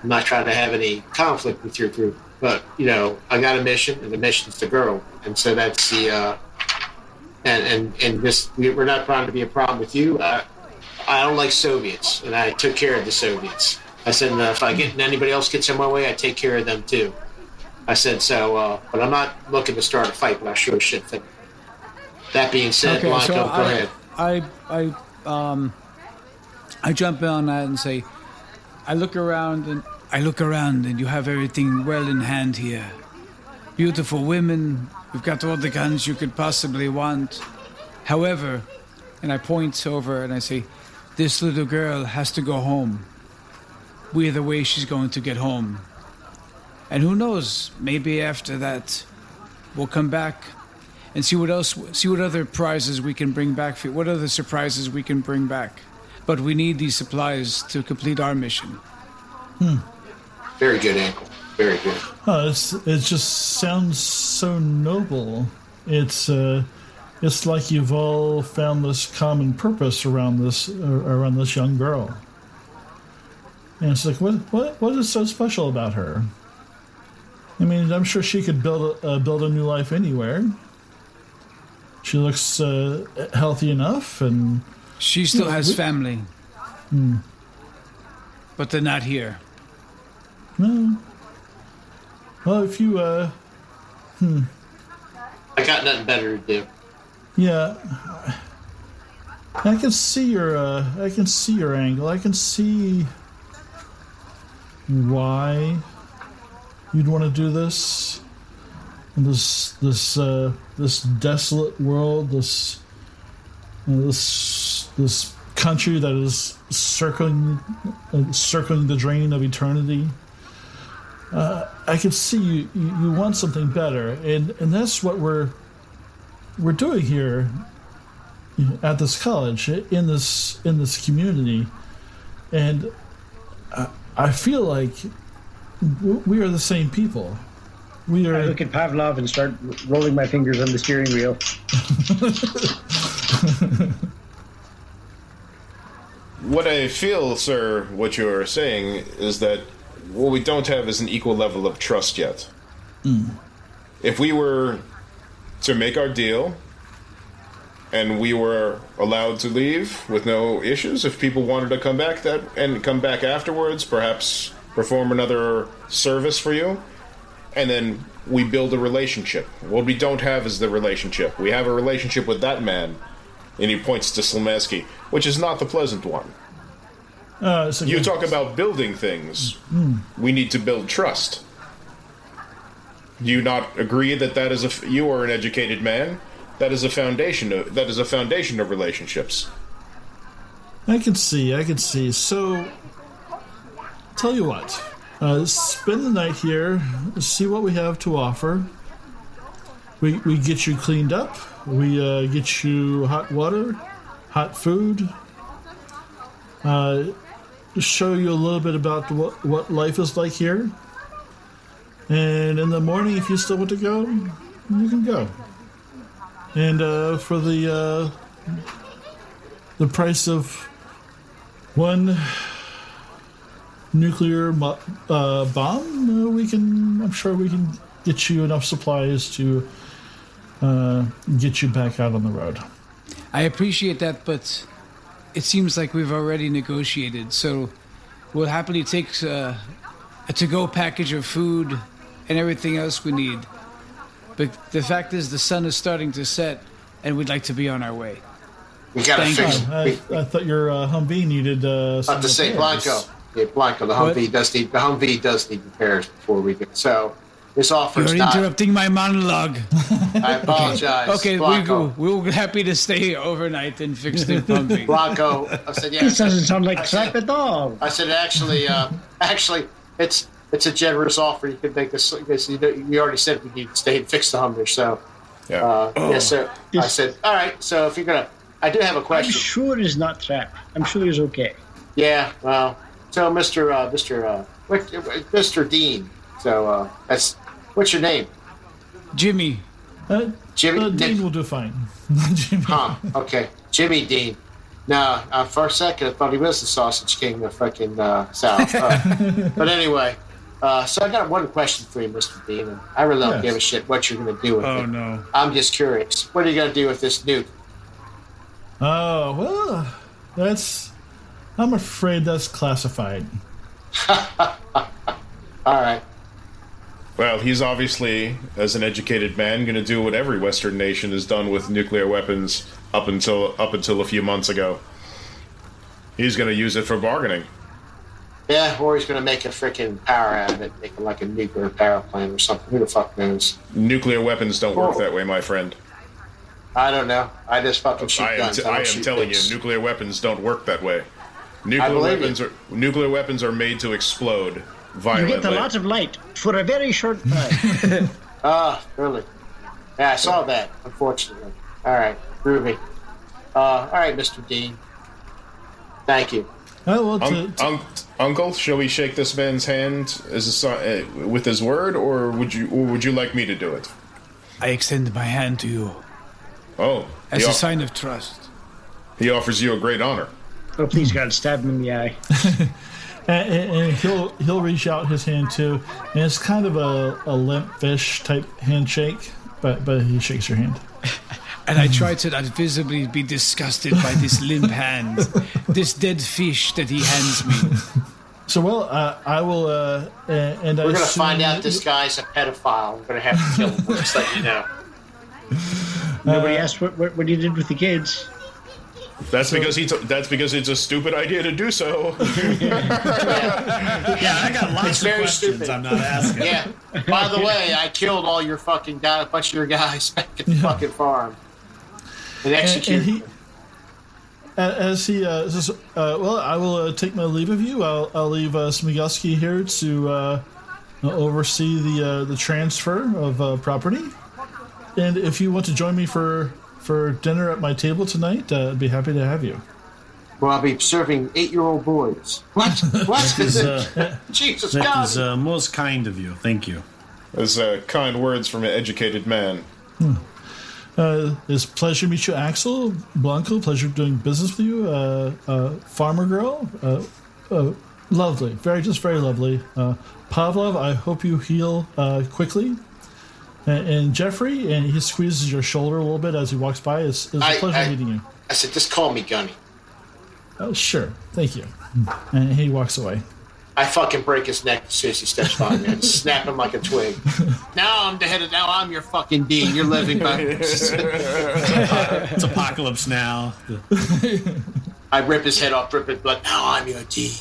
I'm not trying to have any conflict with your group. But I got a mission, and the mission's the girl, and so that's the. And this, we're not trying to be a problem with you. I don't like Soviets, and I took care of the Soviets. I said, if anybody else gets in my way, I take care of them too. I said so, but I'm not looking to start a fight, but I sure should think. That being said, Okay, Blanco, so go ahead. I jump in on that and say, I look around and you have everything well in hand here. Beautiful women, you've got all the guns you could possibly want. However, and I point over and I say, this little girl has to go home. We're the way she's going to get home. And who knows, maybe after that, we'll come back and see what other prizes we can bring back for you, what other surprises we can bring back. But we need these supplies to complete our mission. Very good, Ankle. Very good. It just sounds so noble. It's like you've all found this common purpose around this young girl. And it's like, what is so special about her? I mean, I'm sure she could build a new life anywhere. She looks healthy enough, and She still has family. But they're not here. well, if you I got nothing better to do. yeah, I can see your angle. I can see why you'd want to do this in this desolate world, this country that is circling the drain of eternity. I can see you want something better, and that's what we're doing here at this college, in this community, and I feel like we are the same people. We are. I look at Pavlov and start rolling my fingers on the steering wheel. What I feel, sir, what you're saying is that what we don't have is an equal level of trust yet. If we were to make our deal and we were allowed to leave with no issues, if people wanted to come back come back afterwards, perhaps perform another service for you, and then we build a relationship. What we don't have is the relationship. We have a relationship with that man, and he points to Slomesky, which is not the pleasant one. You talk about building things. We need to build trust. Do you not agree that is you are an educated man? That is a foundation of relationships. I can see. So, tell you what, spend the night here, see what we have to offer. We get you cleaned up. We get you hot water, hot food. Show you a little bit about what life is like here. And in the morning, if you still want to go, you can go. And for the price of one nuclear bomb, I'm sure we can get you enough supplies to get you back out on the road. I appreciate that, but it seems like we've already negotiated, so we'll happily take a to-go package of food and everything else we need. But the fact is, the sun is starting to set, and we'd like to be on our way. We gotta Thank fix you. it. I thought your Humvee needed some About to say, repairs. Blanco. Yeah, Blanco, the Humvee does need repairs before we get. So This offer You're is not. interrupting my monologue. I apologize. Okay, Blanco. we're happy to stay overnight and fix the plumbing. Blanco. I said, yeah. This doesn't sound like crap at all. I said, actually, it's a generous offer. You could make this. Because you already said we need to stay and fix the Hummer. So, Yeah. yes, sir. I said, all right. So if you're gonna, I do have a I'm question. sure it's not trap. I'm sure it's okay. Yeah. Well, so Mr. Dean. So that's what's your name? Jimmy, Jimmy. Dean will do fine. Jimmy. Huh. Okay. Jimmy Dean. No, for a second I thought he was the Sausage King of fucking South. But anyway, so I got one question for you, Mr. Dean. And I really don't Yes. give a shit what you're going to do with Oh, it. no. I'm just curious. What are you going to do with this nuke? Oh, well, I'm afraid that's classified. All right. Well, he's obviously, as an educated man, going to do what every Western nation has done with nuclear weapons up until a few months ago. He's going to use it for bargaining. Yeah, or he's going to make a freaking power out of it, make it like a nuclear power plant or something. Who the fuck knows? Nuclear weapons don't work that way, my friend. I don't know. I just fucking shoot I guns. am don't shoot telling things. you, nuclear weapons don't work that way. believe Nuclear weapons are made to explode You violently. get a lot of light for a very short time. Really? Yeah, I saw that, unfortunately. All right, groovy. All right, Mr. Dean. Thank you. Oh, well, Uncle, shall we shake this man's hand as with his word, or would you like me to do it? I extend my hand to you Oh, as a sign of trust. he offers you a great honor. Oh, please, God, stab him in the eye. and he'll reach out his hand too, and it's kind of a limp fish type handshake, but he shakes your hand. And I try to not visibly be disgusted by this limp hand, this dead fish that he hands me. So, well, I will, and We're going to find out this guy's a pedophile. We're going to have to kill him. We'll just let you know. Nobody asked what you did with the kids. That's because it's a stupid idea to do so. Yeah, I got lots It's of very questions stupid. I'm not asking. Yeah. By the way, I killed all your fucking guys, a bunch of your guys back at the fucking farm. And and executed he, as he says, well, I will take my leave of you. I'll leave Smigelski here to oversee the transfer of property. And if you want to join me for dinner at my table tonight, I'd be happy to have you. Well, I'll be serving 8-year-old boys. What? What? Jesus That God. is most kind of you. Thank you. Those kind words from an educated man. It's a pleasure to meet you, Axel. Blanco, pleasure doing business with you. Farmer girl, lovely, very lovely. Pavlov, I hope you heal quickly. And Jeffrey, and he squeezes your shoulder a little bit as he walks by. It's a pleasure meeting you. I said, just call me Gunny. Sure, thank you. And he walks away. I fucking break his neck as soon as he steps by me. I just snap him like a twig. Now I'm your fucking dean. You're living by. It's apocalypse now. I rip his head off, rip his blood. Now I'm your dean.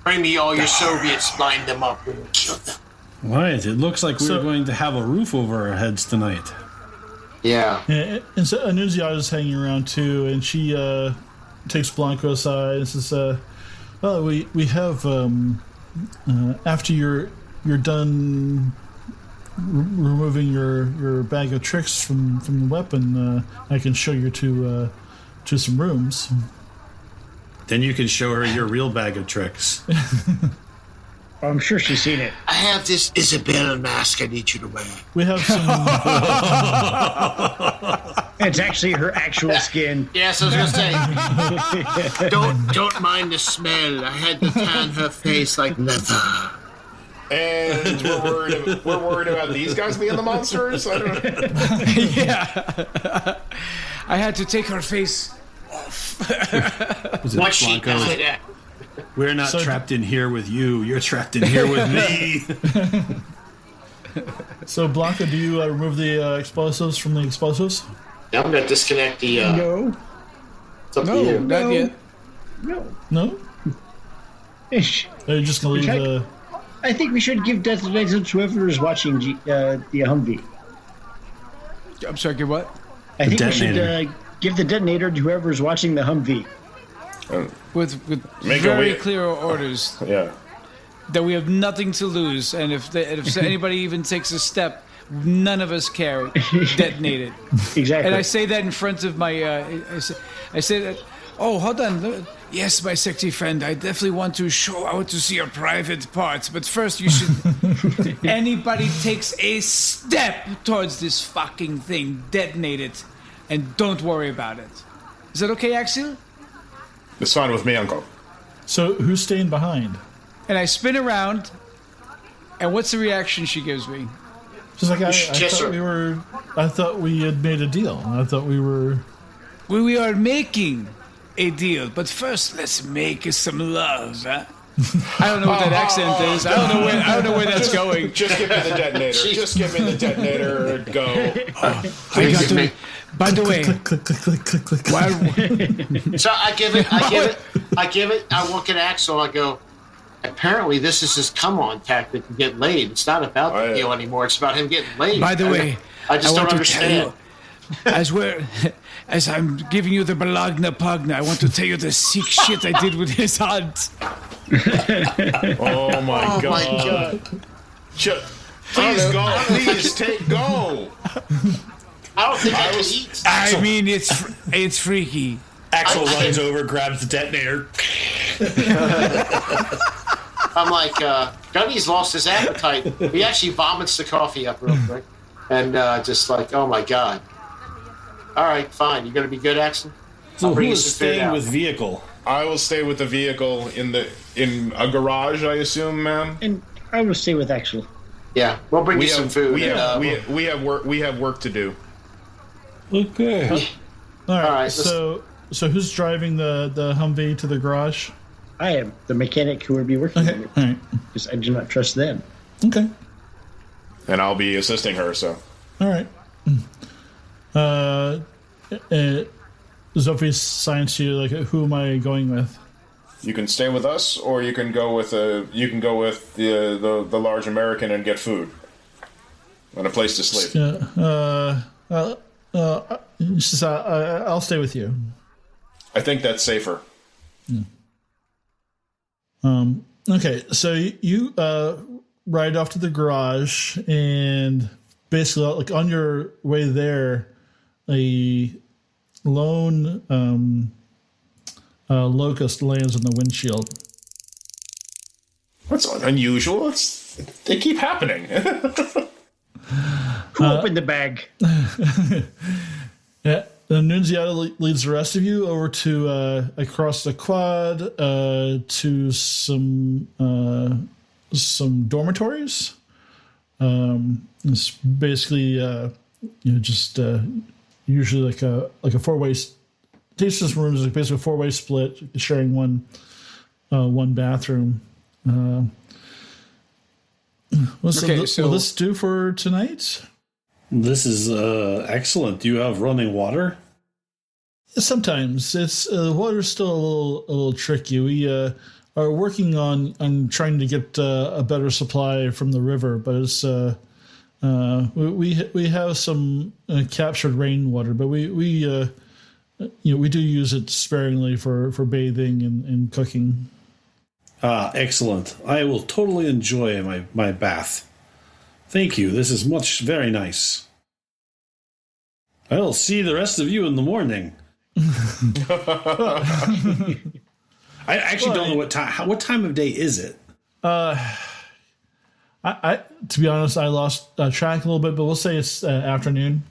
Bring me all your Soviets, line them up, and kill them. Right, it looks like we're going to have a roof over our heads tonight. Yeah. And so Annunziata is hanging around too, and she takes Blanco aside and says, "Well, we have after you're done removing your bag of tricks from the weapon, I can show you to some rooms." Then you can show her your real bag of tricks. I'm sure she's seen it. I have this Isabella mask I need you to wear. We have some. It's actually her actual skin. Yes, I was gonna say. don't mind the smell. I had to tan her face like leather. And we're worried about these guys being the monsters. I don't know. Yeah. I had to take her face off. What she got it. We're not trapped in here with you. You're trapped in here with me. So, Blanca, do you remove the explosives from the explosives? I'm gonna disconnect the. No. It's up to you. Not yet. No. No? Ish. Are you just gonna leave Okay. the? I think we should give detonator to whoever is watching the Humvee. I'm sorry, get what? I think we detonator. should give the detonator to whoever is watching the Humvee. With Make a very way- clear orders Yeah. that we have nothing to lose, and if anybody even takes a step, none of us care. Detonate it. Exactly. And I say that in front of my. I say that. Oh, hold on. Yes, my sexy friend. I definitely want to show out to see your private parts, but first you should. Anybody takes a step towards this fucking thing, detonate it, and don't worry about it. Is that okay, Axel? It's fine with me, Uncle. So who's staying behind? And I spin around, and what's the reaction she gives me? Just like kiss her. I thought we had made a deal. I thought we were. We are making a deal, but first let's make some love, huh? I don't know what that accent is. I don't know where that's going. Just give me the detonator. Just give me the detonator. Go. I got to. By the way, Click, click, click, click, click. while, So I give it. I look at Axel. I go. Apparently, this is his come-on tactic to get laid. It's not about the Oh, yeah. deal anymore. It's about him getting laid. by the way, I just don't want to tell understand. you, as I'm giving you the Bologna Pugna, I want to tell you the sick shit I did with his aunt. Oh my Oh god. my god! Please go. Please go. I don't think I can eat. I mean, it's freaky. Axel runs over, grabs the detonator. I'm like, Gunny's lost his appetite. He actually vomits the coffee up real quick, and just like, oh my god. All right, fine. You gonna be good, Axel? So who bring you is some food staying out. with vehicle? I will stay with the vehicle in a garage, I assume, ma'am. And I will stay with Axel. Yeah, we'll bring We you some have food. we and, have we have work to do. Okay. All right. right, So who's driving the Humvee to the garage? I am the mechanic who will be working Okay. on it All right. because I do not trust them. Okay. And I'll be assisting her, so. All right. Zofie signs to you like, who am I going with? You can stay with us, or you can go with the large American and get food and a place to sleep. She says, I'll stay with you. I think that's safer. Okay, so you ride off to the garage, and basically, like on your way there, a lone locust lands on the windshield. That's unusual. They keep happening. Who opened the bag? Yeah, Nunziata leads the rest of you over to across the quad to some dormitories. It's basically just usually like a four-way. These rooms is basically a four-way split, sharing one bathroom. Will this do for tonight? This is excellent. Do you have running water? Sometimes it's the water's still a little tricky. We are working on trying to get a better supply from the river, but it's we have some captured rainwater, but we do use it sparingly for bathing and cooking. Excellent. I will totally enjoy my bath. Thank you. This is very nice. I'll see the rest of you in the morning. I actually don't know what time. What time of day is it? I to be honest, I lost track a little bit, but we'll say it's afternoon.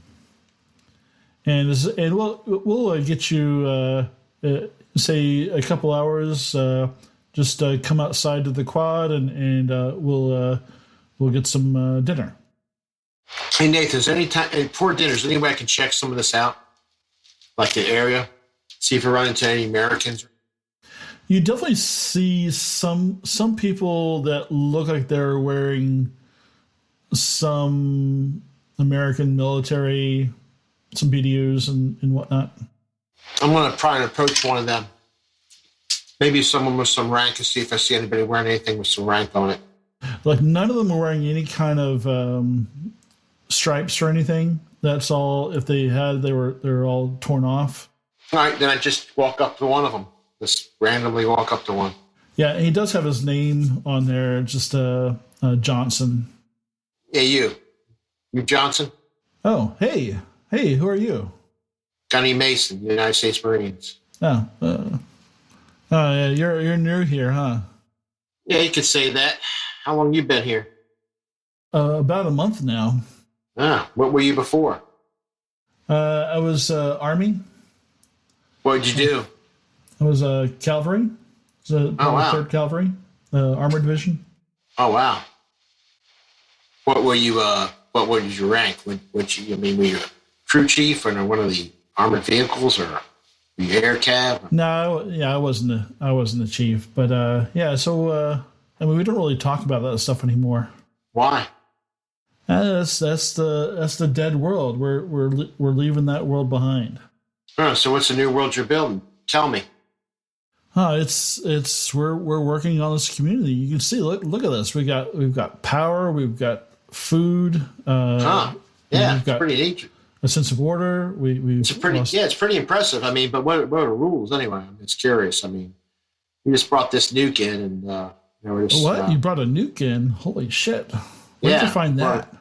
And we'll get you say a couple hours. Just come outside to the quad, and we'll get some dinner. Hey Nathan, is there any time before dinner? Is there any way I can check some of this out, like the area, see if we run into any Americans? You definitely see some people that look like they're wearing some American military, some BDUs and whatnot. I'm going to try and approach one of them. Maybe someone with some rank, and see if I see anybody wearing anything with some rank on it. Like none of them are wearing any kind of stripes or anything. That's all. If they had, they're all torn off. All right, then I just walk up to one of them. Just randomly walk up to one. Yeah, and he does have his name on there. Just Johnson. Yeah, you Johnson. Oh, hey, who are you? Gunny Mason, United States Marines. Oh, yeah, you're new here, huh? Yeah, you could say that. How long you been here? About a month now. Ah, what were you before? I was Army. What did you do? I was Cavalry. Wow. 3rd Cavalry, Armored Division. Oh wow. What were you? What was your rank? Were you a crew chief or one of the armored vehicles, or were you air cav? No, I wasn't a chief, but yeah. So I mean, we don't really talk about that stuff anymore. Why? That's the dead world. We're leaving that world behind. Oh, so what's the new world you're building? Tell me. It's we're working on this community. You can see. Look at this. We've got power. We've got food. Yeah, we've it's got pretty neat. a sense of order. It's pretty impressive. I mean, but what are the rules anyway? I'm just curious. I mean, you just brought this nuke in, and we're just What? You brought a nuke in? Holy shit! Where'd you find that?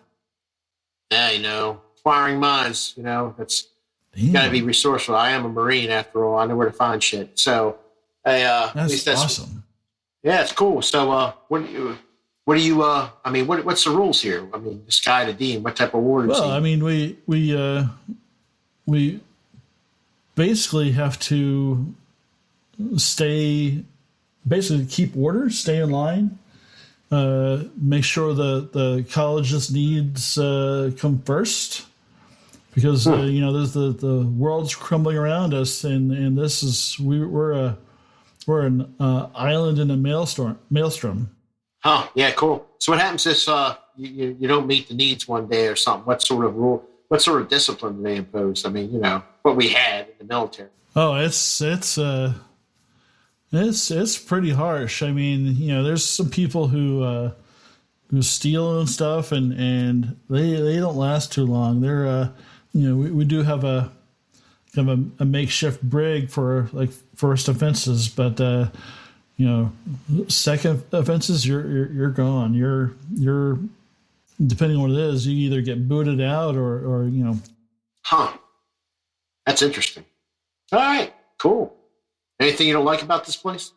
Yeah, firing mines. That's Damn. got to be resourceful. I am a Marine after all. I know where to find shit. So, at least That's awesome. Yeah, it's cool. So, what's the rules here? I mean, this guy, the dean, what type of orders? Well, I mean, we basically have to keep order, stay in line, make sure the college's needs come first, because there's the world's crumbling around us, and this is we're an island in a maelstrom. Huh? Yeah, cool. So what happens if you don't meet the needs one day or something? What sort of discipline do they impose? I mean, what we had in the military. Oh, it's pretty harsh. I mean, there's some people who steal and stuff, and they don't last too long. They're we do have a kind of a makeshift brig for like first offenses, but second offenses, you're gone. You're depending on what it is, you either get booted out or. Huh. That's interesting. All right. Cool. Anything you don't like about this place?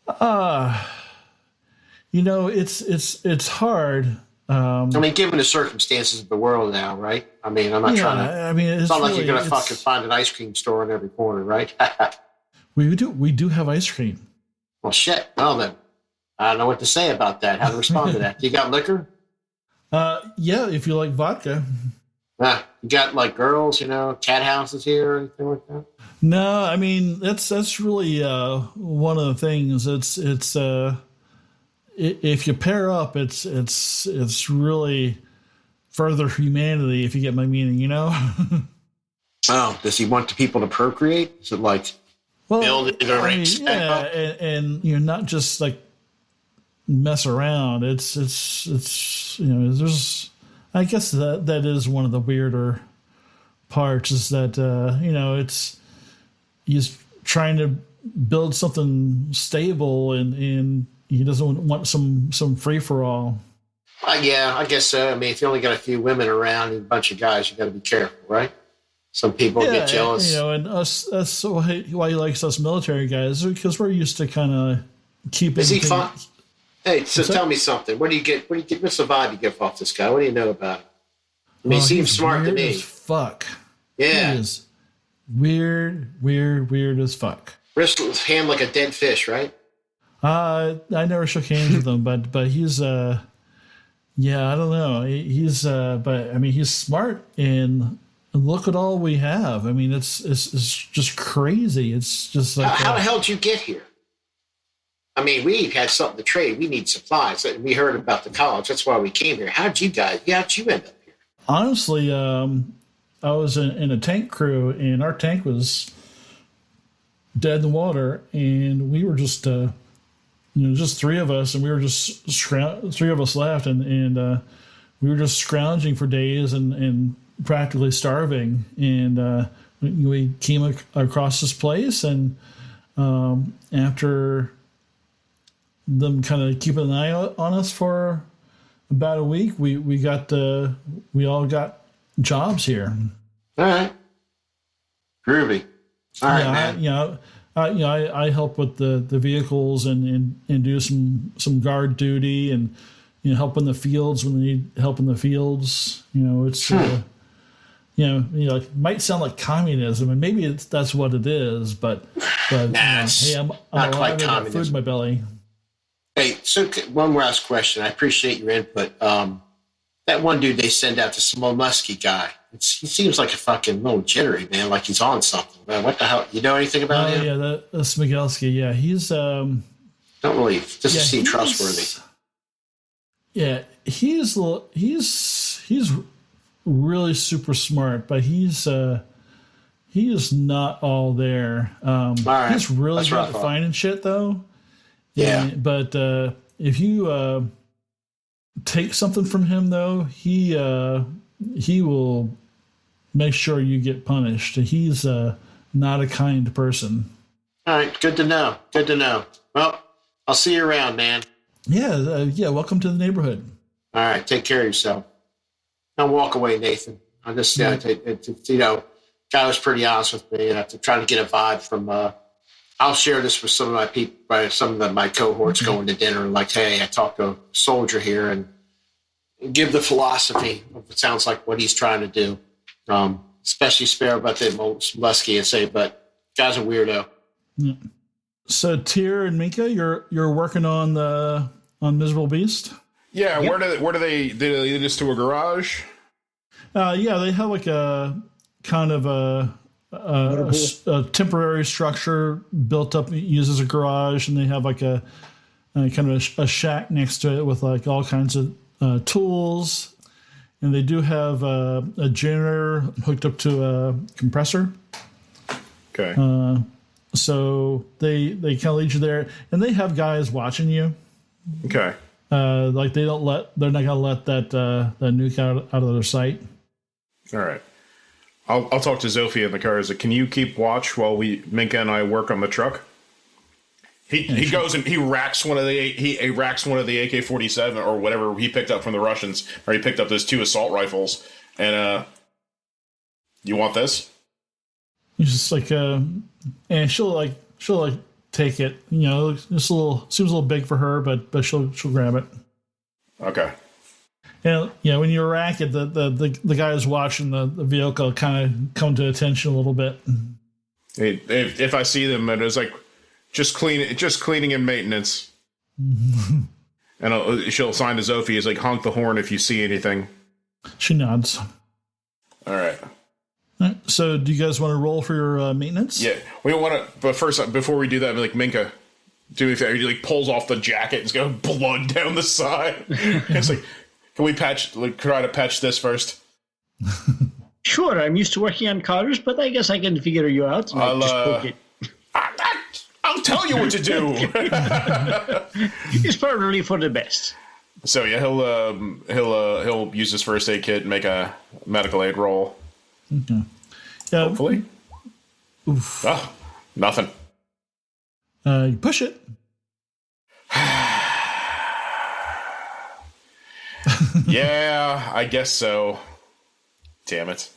It's hard. I mean, given the circumstances of the world now, right? I mean, I'm not trying to. I mean, it's not like you're going to fucking find an ice cream store in every corner, right? We do have ice cream. Well, shit. Well, then, I don't know what to say about that. How to respond to that? You got liquor? Yeah, if you like vodka. You got like girls, cat houses here or anything like that? No, I mean that's really one of the things. It's if you pair up, it's really further humanity. If you get my meaning, Oh, does he want the people to procreate? Is it like build it or and not just like mess around. It's there's. I guess that is one of the weirder parts is that he's trying to build something stable and he doesn't want some free for all. Yeah, I guess so. I mean, if you only got a few women around and a bunch of guys, you got to be careful, right? Some people get jealous. And us why he likes us military guys, because we're used to kind of keeping. Is he fun? Hey, so tell me something. What do you get? What's the vibe you get off this guy? What do you know about him? I mean, he seems smart to me. As fuck. Yeah. He is weird as fuck. Wrist his hand like a dead fish, right? I never shook hands with him, but he's I don't know. He's but I mean he's smart and look at all we have. I mean it's just crazy. It's just like how the hell did you get here? I mean, we had something to trade. We need supplies. We heard about the college. That's why we came here. How'd you end up here? Honestly, I was in a tank crew, and our tank was dead in the water, and we were just just three of us, and we were just three of us left, and we were just scrounging for days and practically starving. And we came across this place, and after them kind of keeping an eye on us for about a week, we all got jobs here. All right. Groovy. All right, man. I help with the vehicles and do some guard duty and help in the fields when they need help in the fields. It's it might sound like communism, and maybe that's what it is, but hey, I'm not alive, quite I got communism. food in my belly. Hey, so one last question. I appreciate your input. That one dude they send out, the small musky guy, he seems like a fucking little jittery, man, like he's on something. Man, what the hell? You know anything about him? Yeah, the Smigelski. Yeah, he's Don't really, doesn't seem trustworthy. Yeah, he's really super smart, but he is not all there. All right. He's really That's good what I at thought. finding shit, though. Yeah. But if you take something from him, though, he will make sure you get punished. He's not a kind person. All right, good to know. Good to know. Well, I'll see you around, man. Yeah. Welcome to the neighborhood. All right, take care of yourself. Don't walk away, Nathan. I'm just, guy was pretty honest with me, and I'm trying to get a vibe from. I'll share this with some of my people, my cohorts going to dinner. Like, hey, I talked to a soldier here, and give the philosophy of it sounds like what he's trying to do. Especially spare about the Lusky and say, but guy's a weirdo. Yeah. So Tyr and Mika, you're working on Miserable Beast. Yeah, yep. Where do they lead us to a garage? Yeah, they have like a kind of a temporary structure built up, used as a garage, and they have like a kind of a shack next to it with like all kinds of tools, and they do have a generator hooked up to a compressor. Okay. So they kind of lead you there, and they have guys watching you. Okay. Like they're not gonna let that nuke out of their sight. All right. I'll talk to Zofie in the car. Can you keep watch while Minka and I work on the truck? He goes and he racks one of the AK-47 or whatever he picked up from the Russians, or he picked up those 2 assault rifles. And you want this? He's just like and she'll take it. Just seems a little big for her, but she'll grab it. Okay. And when you rack it, the guy who's watching the vehicle kind of come to attention a little bit. If I see them, and it's like just cleaning and maintenance. And she'll sign to Zofie as like honk the horn if you see anything. She nods. All right. So, do you guys want to roll for your maintenance? Yeah, we want to. But first, before we do that, like Minka, do me a favor. He like pulls off the jacket and it's got blood down the side. It's like, can we try to patch this first? Sure, I'm used to working on cars, but I guess I can figure you out. And just poke it. I'll tell you what to do. It's probably for the best. So yeah, he'll use his first aid kit and make a medical aid roll. Okay. Yeah. Hopefully. Oof. Oh, nothing. You push it. Yeah, I guess so. Damn it.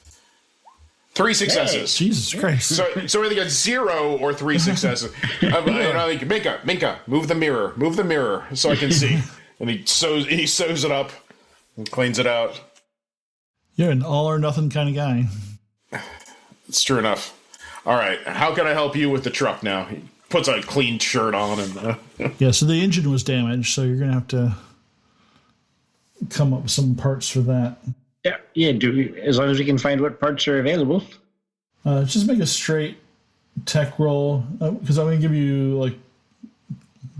3 successes. Hey, Jesus Christ. So either get 0 or 3 successes. I think, Minka, move the mirror so I can see. And he sews it up and cleans it out. You're an all or nothing kind of guy. It's true enough. All right, how can I help you with the truck now? He puts a clean shirt on and. Yeah, so the engine was damaged, so you're gonna have to come up with some parts for that. Yeah. As long as we can find what parts are available. Just make a straight tech roll, because I'm gonna give you like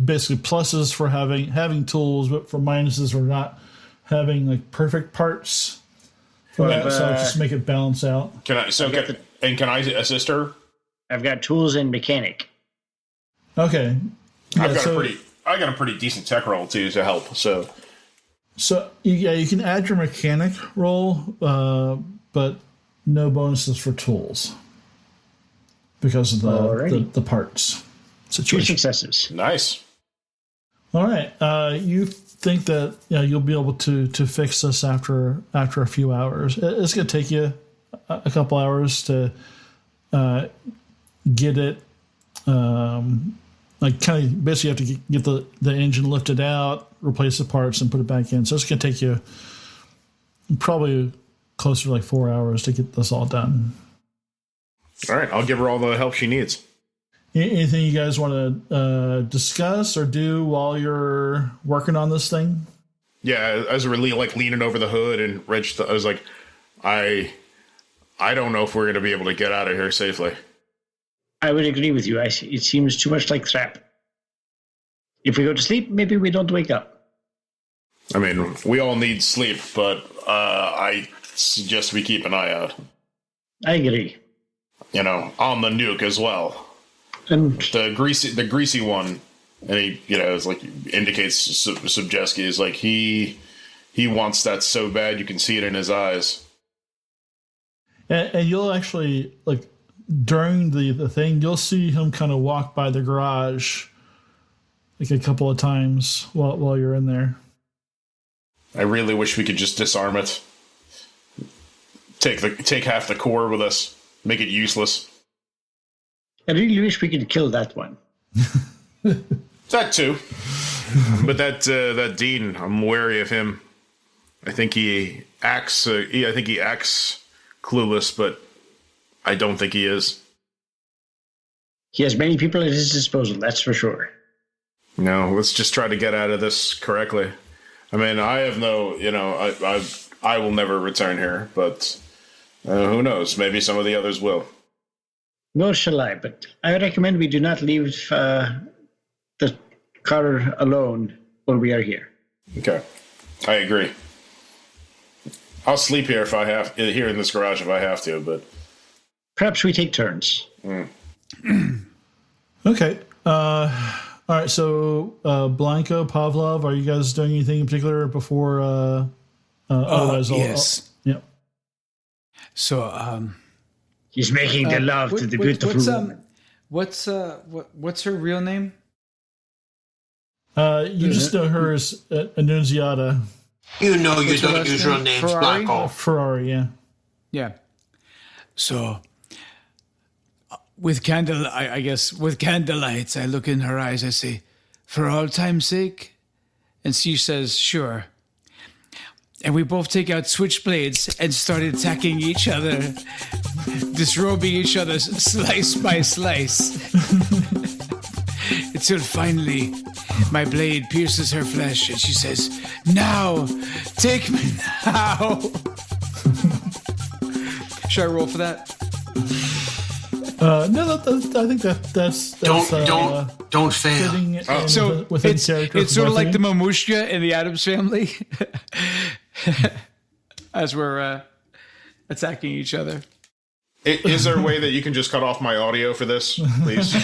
basically pluses for having tools, but for minuses for not having like perfect parts. For that, so just make it balance out. Can I? Can I assist her? I've got tools and mechanic. Okay. I've got I got a pretty decent tech roll too to help. So you can add your mechanic roll, but no bonuses for tools because of the parts situation. 2 successes. nice. All right, you think that you'll be able to fix this after a few hours. It's going to take you a couple hours to get it. Like kind of basically you have to get the engine lifted out, replace the parts, and put it back in. So it's going to take you probably closer to like 4 hours to get this all done. All right, I'll give her all the help she needs. Anything you guys want to discuss or do while you're working on this thing? Yeah, as we're leaning over the hood, and Reg, I was like, I don't know if we're going to be able to get out of here safely. I would agree with you. It seems too much like trap. If we go to sleep, maybe we don't wake up. I mean, we all need sleep, but I suggest we keep an eye out. I agree. On the nuke as well. And The greasy one, and he, is like indicates Subjeski is like he wants that so bad you can see it in his eyes. And you'll actually during the thing, you'll see him kind of walk by the garage like a couple of times while you're in there. I really wish we could just disarm it. Take half the core with us, make it useless. I really wish we could kill that one. That too. But that Dean, I'm wary of him. I think he acts clueless, but I don't think he is. He has many people at his disposal, that's for sure. No, let's just try to get out of this correctly. I mean, I have no, I will never return here, but who knows? Maybe some of the others will. Nor shall I, but I recommend we do not leave the car alone while we are here. Okay, I agree. I'll sleep here here in this garage if I have to, but perhaps we take turns. Okay. All right. So Blanco, Pavlov, are you guys doing anything in particular before? Otherwise, yes. Yeah. So He's making the love to the beautiful woman. What's her real name? You just know her as Annunziata. You don't use name? real names, Ferrari? Blacko. Ferrari, yeah. yeah. So with candle, I guess with candlelights, I look in her eyes. I say, "For all time's sake," and she says, "Sure." And we both take out switchblades and start attacking each other, disrobing each other slice by slice. Until finally, my blade pierces her flesh and she says, "Now, take me now." Should I roll for that? No, I think that's Don't fail. fitting in So within it's character. it's for sort of both like of the you. Mamushka in the Addams Family, as we're attacking each other. is there a way that you can just cut off my audio for this, please?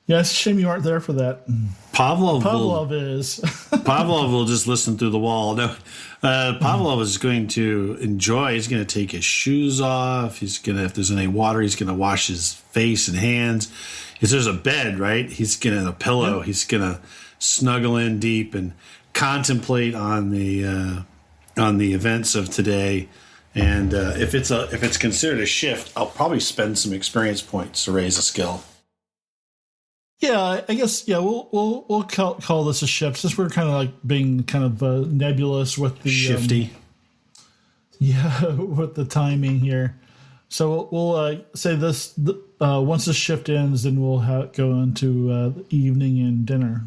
Yeah, it's a shame you aren't there for that. Pavlov is. Pavlov will just listen through the wall. No, Pavlov is going to enjoy. He's going to take his shoes off. He's going to, if there's any water, he's going to wash his face and hands. If there's a bed, right, he's going to, a pillow, he's going to snuggle in deep and contemplate on the events of today. And if it's considered a shift, I'll probably spend some experience points to raise a skill. Yeah, I guess. Yeah, we'll call this a shift since we're kind of like being kind of nebulous with the Shifty. With the timing here. So we'll say this once the shift ends, then we'll go into the evening and dinner.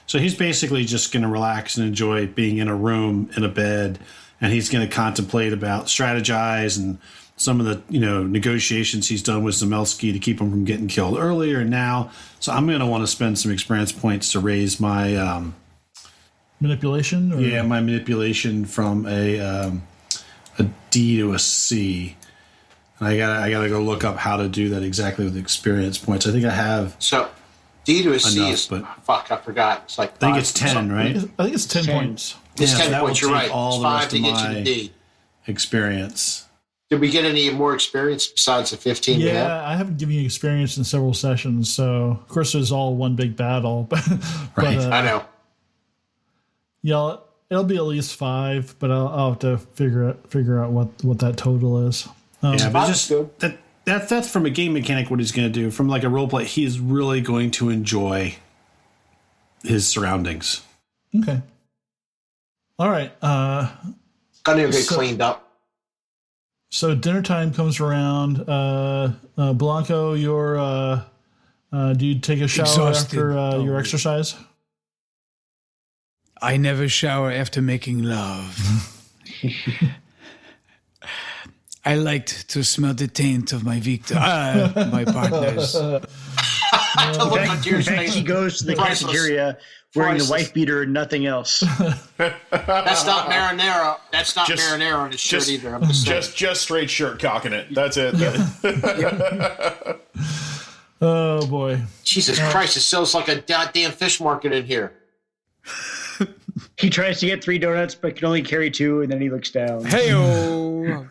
So he's basically just going to relax and enjoy being in a room, in a bed, and he's going to contemplate about, strategize, and some of the negotiations he's done with Zemelsky to keep him from getting killed earlier and now. So I'm going to want to spend some experience points to raise my manipulation. My manipulation from a D to a C. And I gotta go look up how to do that exactly with experience points. I think I have. So D to a C enough, is but fuck. I forgot. It's like I think five it's 10, something. right? I think it's 10 points. It's Yeah, 10 that will points. You're take right. all It's the 5 rest to of get you my to D. experience. Did we get any more experience besides the 15 we have? Yeah, I haven't given you experience in several sessions, so of course it's all one big battle. But, Right. I know. yeah, it'll be at least 5, but I'll have to figure out what that total is. Yeah, but Five's just good. that's from a game mechanic what he's going to do. From like a role play, he's really going to enjoy his surroundings. Okay. All right. Gonna get cleaned up. So dinner time comes around. Blanco, do you take a shower Exhausted. after your exercise? I never shower after making love. I liked to smell the taint of my my partners. Look on your face. He goes to the Priceless. cafeteria wearing Priceless. the wife beater and nothing else. That's not marinara. That's not Just- marinara on his shirt just- either. I'm just saying. Just straight shirt cocking it. That's it. Oh boy. Jesus Christ! It sells like a goddamn fish market in here. He tries to get 3 donuts, but can only carry 2, and then he looks down. Heyo!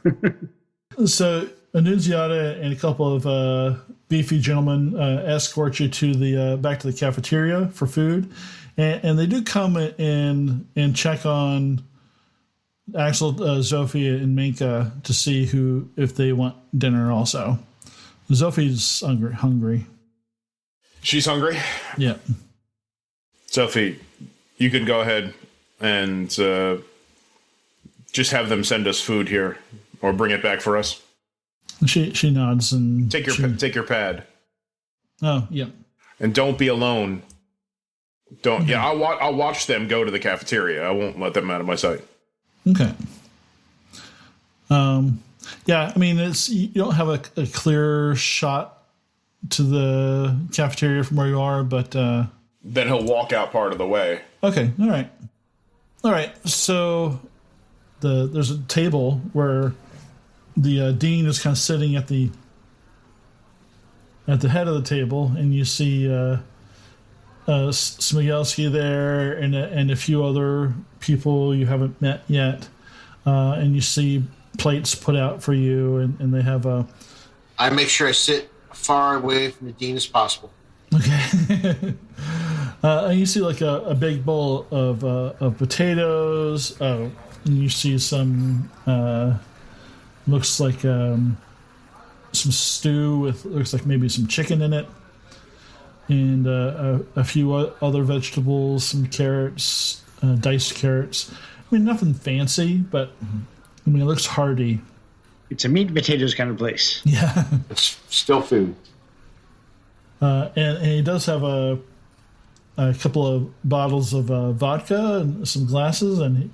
So Annunziata and a couple of beefy gentlemen escort you to the back to the cafeteria for food, and they do come and check on Axel, Zofie, and Minka to see if they want dinner also. Zofie's hungry. She's hungry. Yeah. Zofie, you can go ahead and just have them send us food here, or bring it back for us. She nods and Take your pad, Oh yeah. and don't be alone. Don't. Yeah, I'll watch them go to the cafeteria. I won't let them out of my sight. Okay. Yeah, I mean, you don't have a clear shot to the cafeteria from where you are, but Then he'll walk out part of the way. okay, all right. So there's a table where the dean is kind of sitting at the head of the table, and you see Smigelski there, and a few other people you haven't met yet, and you see plates put out for you, and they have a I make sure I sit far away from the dean as possible. okay. And you see like a big bowl of potatoes. And you see some looks like some stew with looks like maybe some chicken in it, and a few other vegetables, some carrots, diced carrots. I mean, nothing fancy, but I mean, it looks hearty. It's a meat and potatoes kind of place. Yeah. It's still food. And he does have a couple of bottles of vodka and some glasses, and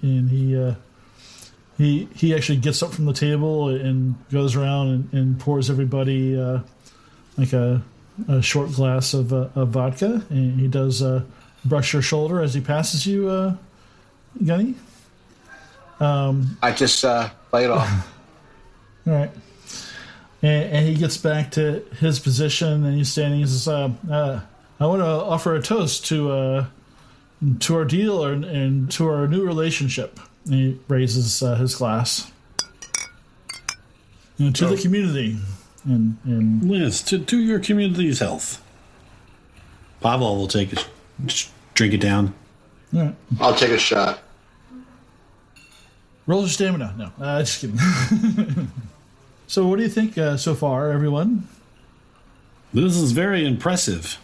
he actually gets up from the table and goes around and pours everybody like a short glass of vodka, and he does brush your shoulder as he passes you, Gunny. I just play it off. All right. And he gets back to his position, and he's standing. He says, "I want to offer a toast to our deal and to our new relationship." And he raises his glass. To the community, and Liz, to your community's health. Pavel will take it, just drink it down. all right. I'll take a shot. Roll your stamina. No, just kidding. So, what do you think so far, everyone? This is very impressive.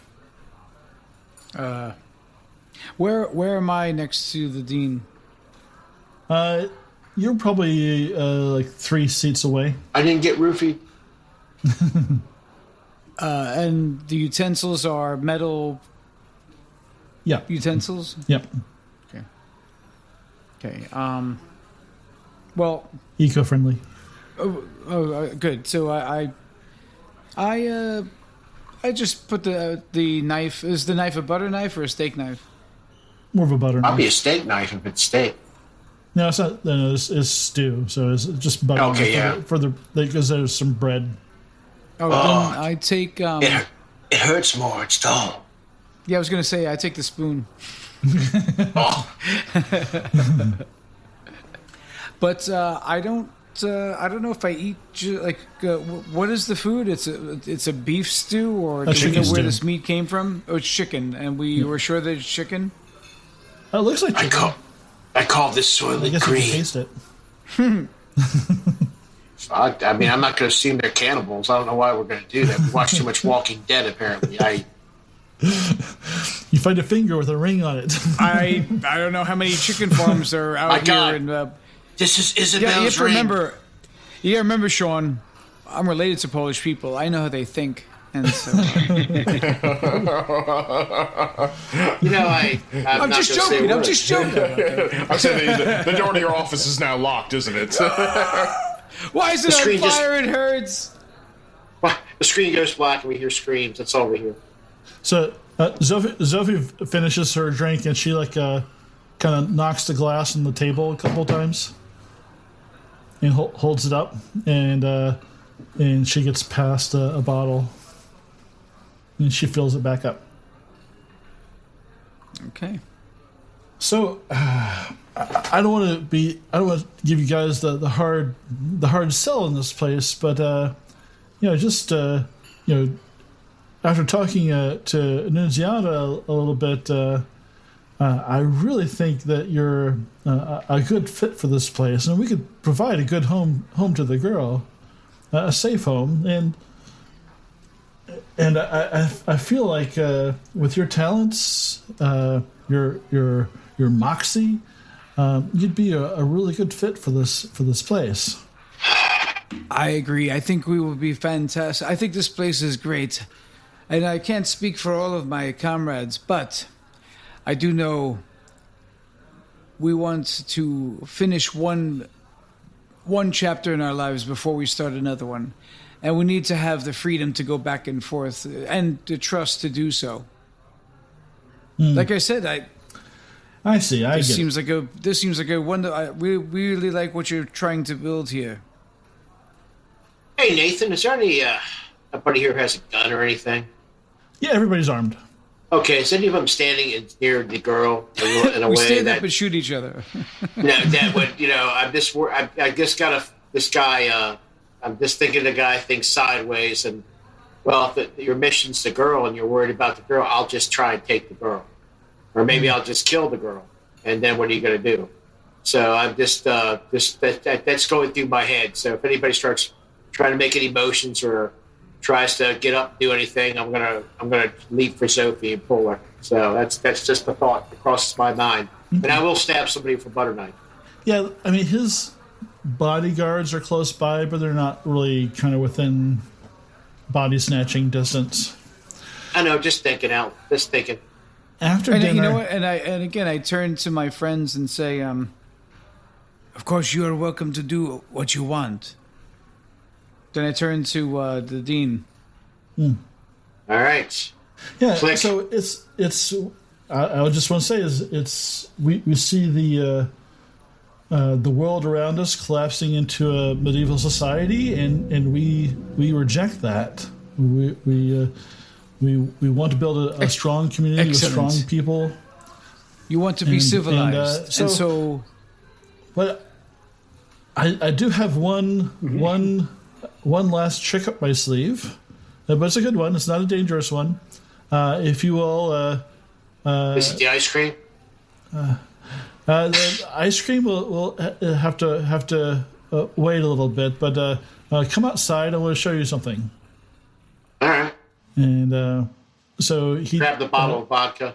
Where am I next to the dean? You're probably like 3 seats away. I didn't get roofied. And the utensils are metal Yeah. utensils? Yep. Okay. Well, Eco-friendly. good. So I just put the knife. Is the knife a butter knife or a steak knife? More of a butter I'll knife. be a steak knife if it's steak. No, it's not. No, it's stew. So it's just butter. Okay, knife for the because there's some bread. Oh, then I take It hurts more. It's dull. Yeah, I was gonna say I take the spoon. But I don't know if I eat what is the food? It's a beef stew, or do we know where this meat came from? Oh, it's chicken, and we were sure that it's chicken. Oh, it looks like chicken. I call this I soylent guess you can green. taste it. I mean, I'm not going to assume they're cannibals. I don't know why we're going to do that. We watch too much Walking Dead, apparently. You find a finger with a ring on it. I don't know how many chicken farms are out here. And, this is Isabel's you have to ring. You gotta remember, Sean, I'm related to Polish people. I know how they think. And so, I'm just joking. I'm just joking. I'm saying the door to your office is now locked, isn't it? Why is it on fire? It hurts. The screen goes black and we hear screams. That's all we hear. So Zofie finishes her drink and she kind of knocks the glass on the table a couple of times and holds it up, and she gets past a bottle and she fills it back up. Okay. So I don't want to give you guys the hard sell in this place, but after talking to Nunziata a little bit, I really think that you're a good fit for this place, and we could provide a good home to the girl, a safe home, and I feel like with your talents, your moxie, you'd be a really good fit for this place. I agree. I think we would be fantastic. I think this place is great. And I can't speak for all of my comrades, but I do know we want to finish one chapter in our lives before we start another one. And we need to have the freedom to go back and forth and the trust to do so. Like I said, I see. This seems like a wonder. We really like what you're trying to build here. Hey, Nathan, is there anybody here who has a gun or anything? Yeah, everybody's armed. Okay, is any of them standing near the girl in a We way stand that up and shoot each other. that would, I just got this guy. I'm just thinking the guy thinks sideways, and well, if your mission's the girl and you're worried about the girl, I'll just try and take the girl, or maybe I'll just kill the girl, and then what are you going to do? So I'm just that's going through my head. So if anybody starts trying to make any motions or tries to get up and do anything, I'm gonna leap for Zofie and pull her. So that's just the thought that crosses my mind. And I will stab somebody for butter knife. Yeah, I mean his bodyguards are close by, but they're not really kind of within body snatching distance. I know, just thinking. After And dinner, you know what? And again, I turn to my friends and say, of course, you are welcome to do what you want. Then I turn to the dean. All right. Yeah. Click. So it's. I just want to say we see the world around us collapsing into a medieval society, and we reject that. We want to build a strong community with strong people. You want to be civilized, and so. But I do have one last trick up my sleeve, but it's a good one. It's not a dangerous one. If you will, This is the ice cream. the ice cream will have to wait a little bit. But come outside. I want to show you something. All right. And so he Grab the bottle of vodka.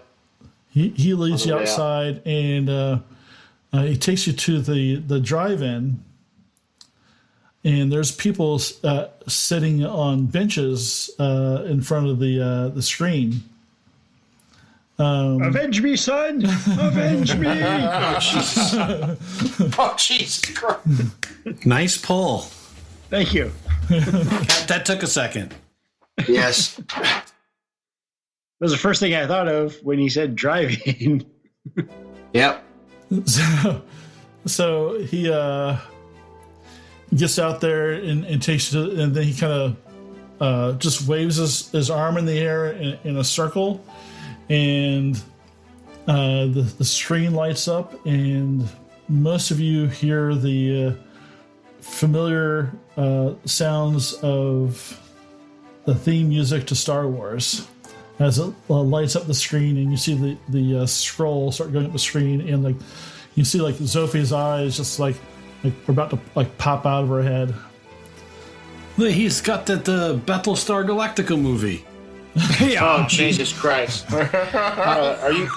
He leads you way out. outside, and he takes you to the drive-in. And there's people sitting on benches in front of the screen. Avenge me, son! Avenge me! Oh, Jesus. Oh, Jesus Christ. Nice pull. Thank you. That took a second. Yes. That was the first thing I thought of when he said driving. Yep. So he gets out there and takes you to, and then he kind of just waves his arm in the air in a circle, and the screen lights up, and most of you hear the familiar sounds of the theme music to Star Wars as it lights up the screen, and you see the scroll start going up the screen, and like you see like Zofie's eyes just like we're about to like pop out of her head. He's got that Battlestar Galactica movie. Oh, Jesus Christ. Are you...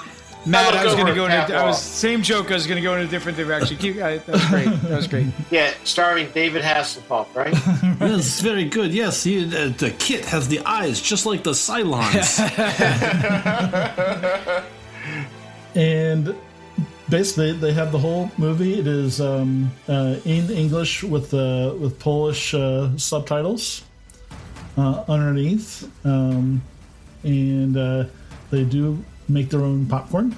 Matt, I was going to over go half into. off. Same joke. I was going to go in a different direction. That was great. That was great. Yeah, starring David Hasselhoff, right? Yes, very good. Yes, the kit has the eyes just like the Cylons. And basically, they have the whole movie. It is in English with Polish subtitles underneath, and they do make their own popcorn.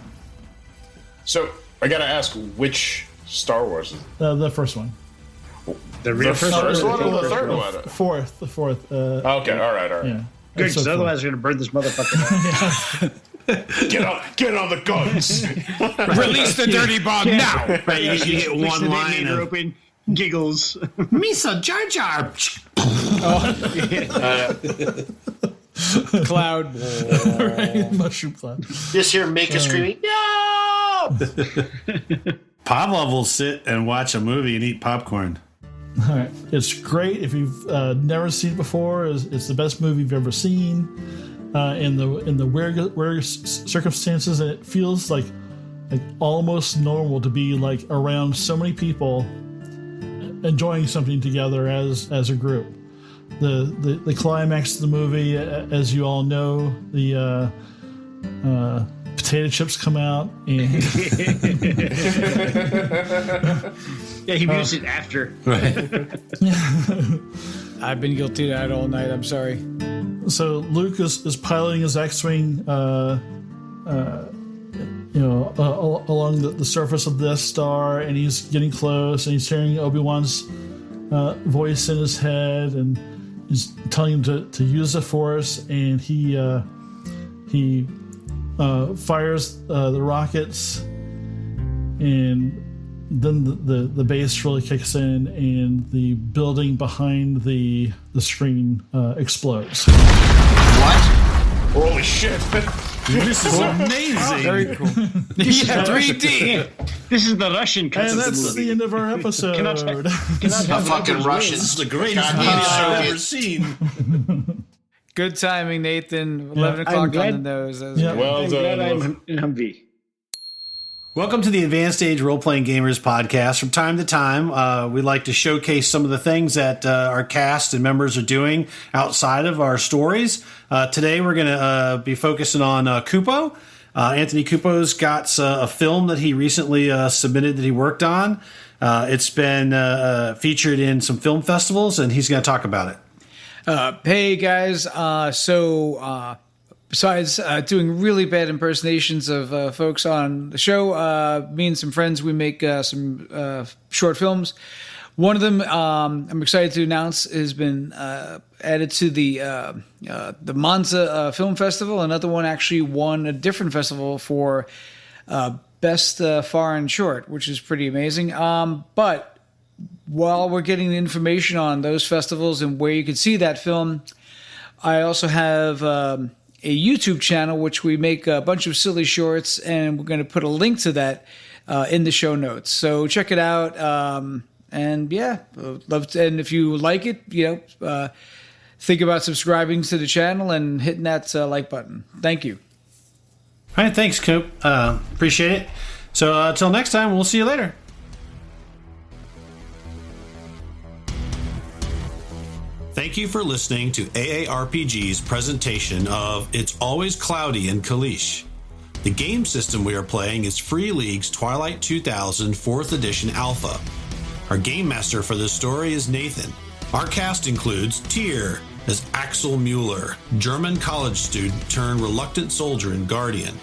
So I gotta ask, which Star Wars is it? The first one, The real First one or the third one? the fourth. Okay, all right. Good, Episode because four. otherwise we're going to burn this motherfucker down. Get on the guns. Release the dirty bomb now. Right, you get Push one the line detonator of open, giggles. Misa Jar Jar. Cloud. Mushroom cloud. Just hear Mika screaming, no! Pavlov will sit and watch a movie and eat popcorn. All right, it's great if you've never seen it before. It's the best movie you've ever seen. In the weird circumstances, and it feels like almost normal to be like around so many people enjoying something together as a group. The climax of the movie, as you all know, the potato chips come out, and Yeah, he used it after. I've been guilty of that all night. I'm sorry. so Luke is piloting his X-wing, along the surface of the Death Star, and he's getting close, and he's hearing Obi-Wan's voice in his head, and he's telling him to use the Force, and he fires the rockets, and then the bass really kicks in, and the building behind the screen explodes. What? Holy shit. This is amazing. Very cool. Yeah, 3D. This is the Russian cut And of the that's movie. the end of our episode. The fucking Russians. This is the greatest Goddamn movie I've ever Soviets. seen. Good timing, Nathan. 11 I'm o'clock on glad- the nose. That was Yeah. great. Well I'm glad done. I'm in Humvee. Welcome to the Advanced Age Role Playing Gamers podcast. From time to time, we like to showcase some of the things that our cast and members are doing outside of our stories. Today, we're going to be focusing on Kupo. Anthony Kupo's got a film that he recently submitted that he worked on. It's been featured in some film festivals, and he's going to talk about it. Hey guys, besides doing really bad impersonations of folks on the show, me and some friends, we make some short films. One of them, I'm excited to announce, has been added to the Monza Film Festival. Another one actually won a different festival for Best Foreign Short, which is pretty amazing. But while we're getting the information on those festivals and where you can see that film, I also have a YouTube channel which we make a bunch of silly shorts, and we're going to put a link to that in the show notes. So check it out. And yeah, love to, and if you like it, think about subscribing to the channel and hitting that like button. Thank you. All right, thanks, Coop. Appreciate it. So until next time, we'll see you later. Thank you for listening to AARPG's presentation of It's Always Cloudy in Kalisz. The game system we are playing is Free League's Twilight 2000 4th Edition Alpha. Our game master for this story is Nathan. Our cast includes Tyr as Axel Mueller, German college student turned reluctant soldier and guardian.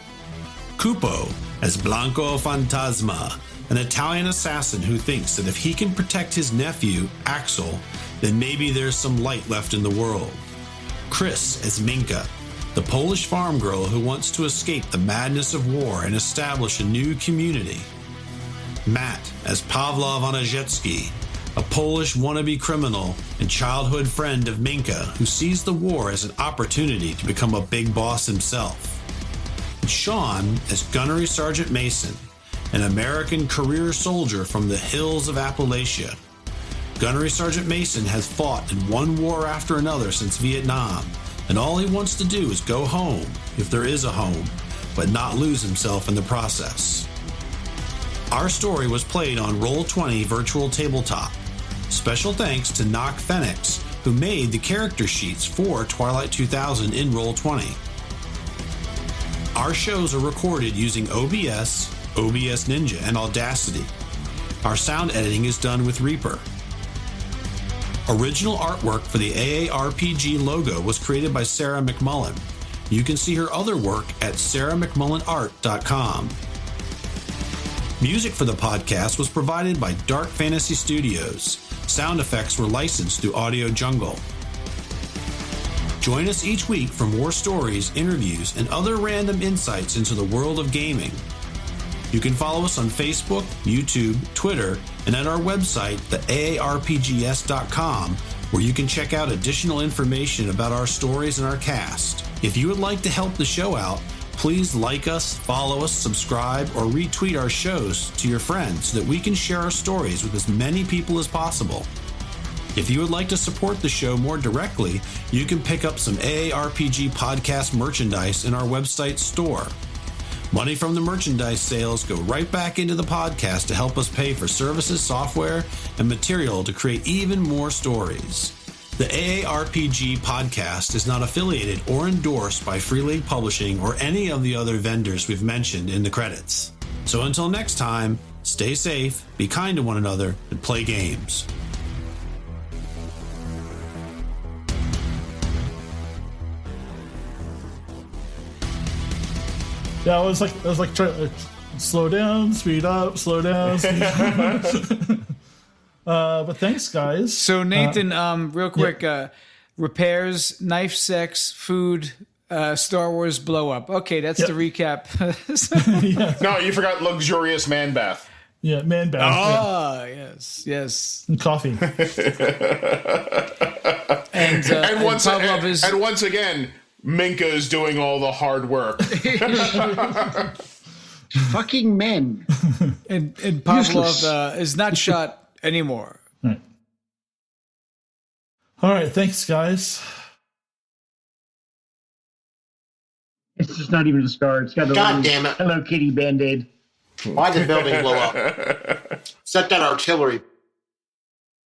Kupo as Blanco Fantasma, an Italian assassin who thinks that if he can protect his nephew, Axel, then maybe there's some light left in the world. Chris as Minka, the Polish farm girl who wants to escape the madness of war and establish a new community. Matt as Pawlaw Wojciechowski, a Polish wannabe criminal and childhood friend of Minka who sees the war as an opportunity to become a big boss himself. And Sean as Gunnery Sergeant Mason, an American career soldier from the hills of Appalachia. Gunnery Sergeant Mason has fought in one war after another since Vietnam, and all he wants to do is go home, if there is a home, but not lose himself in the process. Our story was played on Roll20 Virtual Tabletop. Special thanks to Knock Phoenix, who made the character sheets for Twilight 2000 in Roll20. Our shows are recorded using OBS, OBS Ninja, and Audacity. Our sound editing is done with Reaper. Original artwork for the AARPG logo was created by Sarah McMullen. You can see her other work at sarahmcmullenart.com. Music for the podcast was provided by Dark Fantasy Studios. Sound effects were licensed through Audio Jungle. Join us each week for more stories, interviews, and other random insights into the world of gaming. You can follow us on Facebook, YouTube, Twitter, and at our website, theaarpgs.com, where you can check out additional information about our stories and our cast. If you would like to help the show out, please like us, follow us, subscribe, or retweet our shows to your friends so that we can share our stories with as many people as possible. If you would like to support the show more directly, you can pick up some AARPG podcast merchandise in our website store. Money from the merchandise sales go right back into the podcast to help us pay for services, software, and material to create even more stories. The AARPG podcast is not affiliated or endorsed by Free League Publishing or any of the other vendors we've mentioned in the credits. So until next time, stay safe, be kind to one another, and play games. Yeah, I was like trying slow down, speed up, slow down, speed up. But thanks, guys. So Nathan, real quick, repairs, knife, sex, food, Star Wars blow up. Okay, that's the recap. No, you forgot luxurious man bath. Yeah, man bath. Ah, yes. And coffee. And once again, Minka is doing all the hard work. Fucking men. And Pavlov is not shot anymore. All right, thanks, guys. It's just not even a star. It's got a God damn it. Hello Kitty Band-Aid. Why'd the building blow up? Set that artillery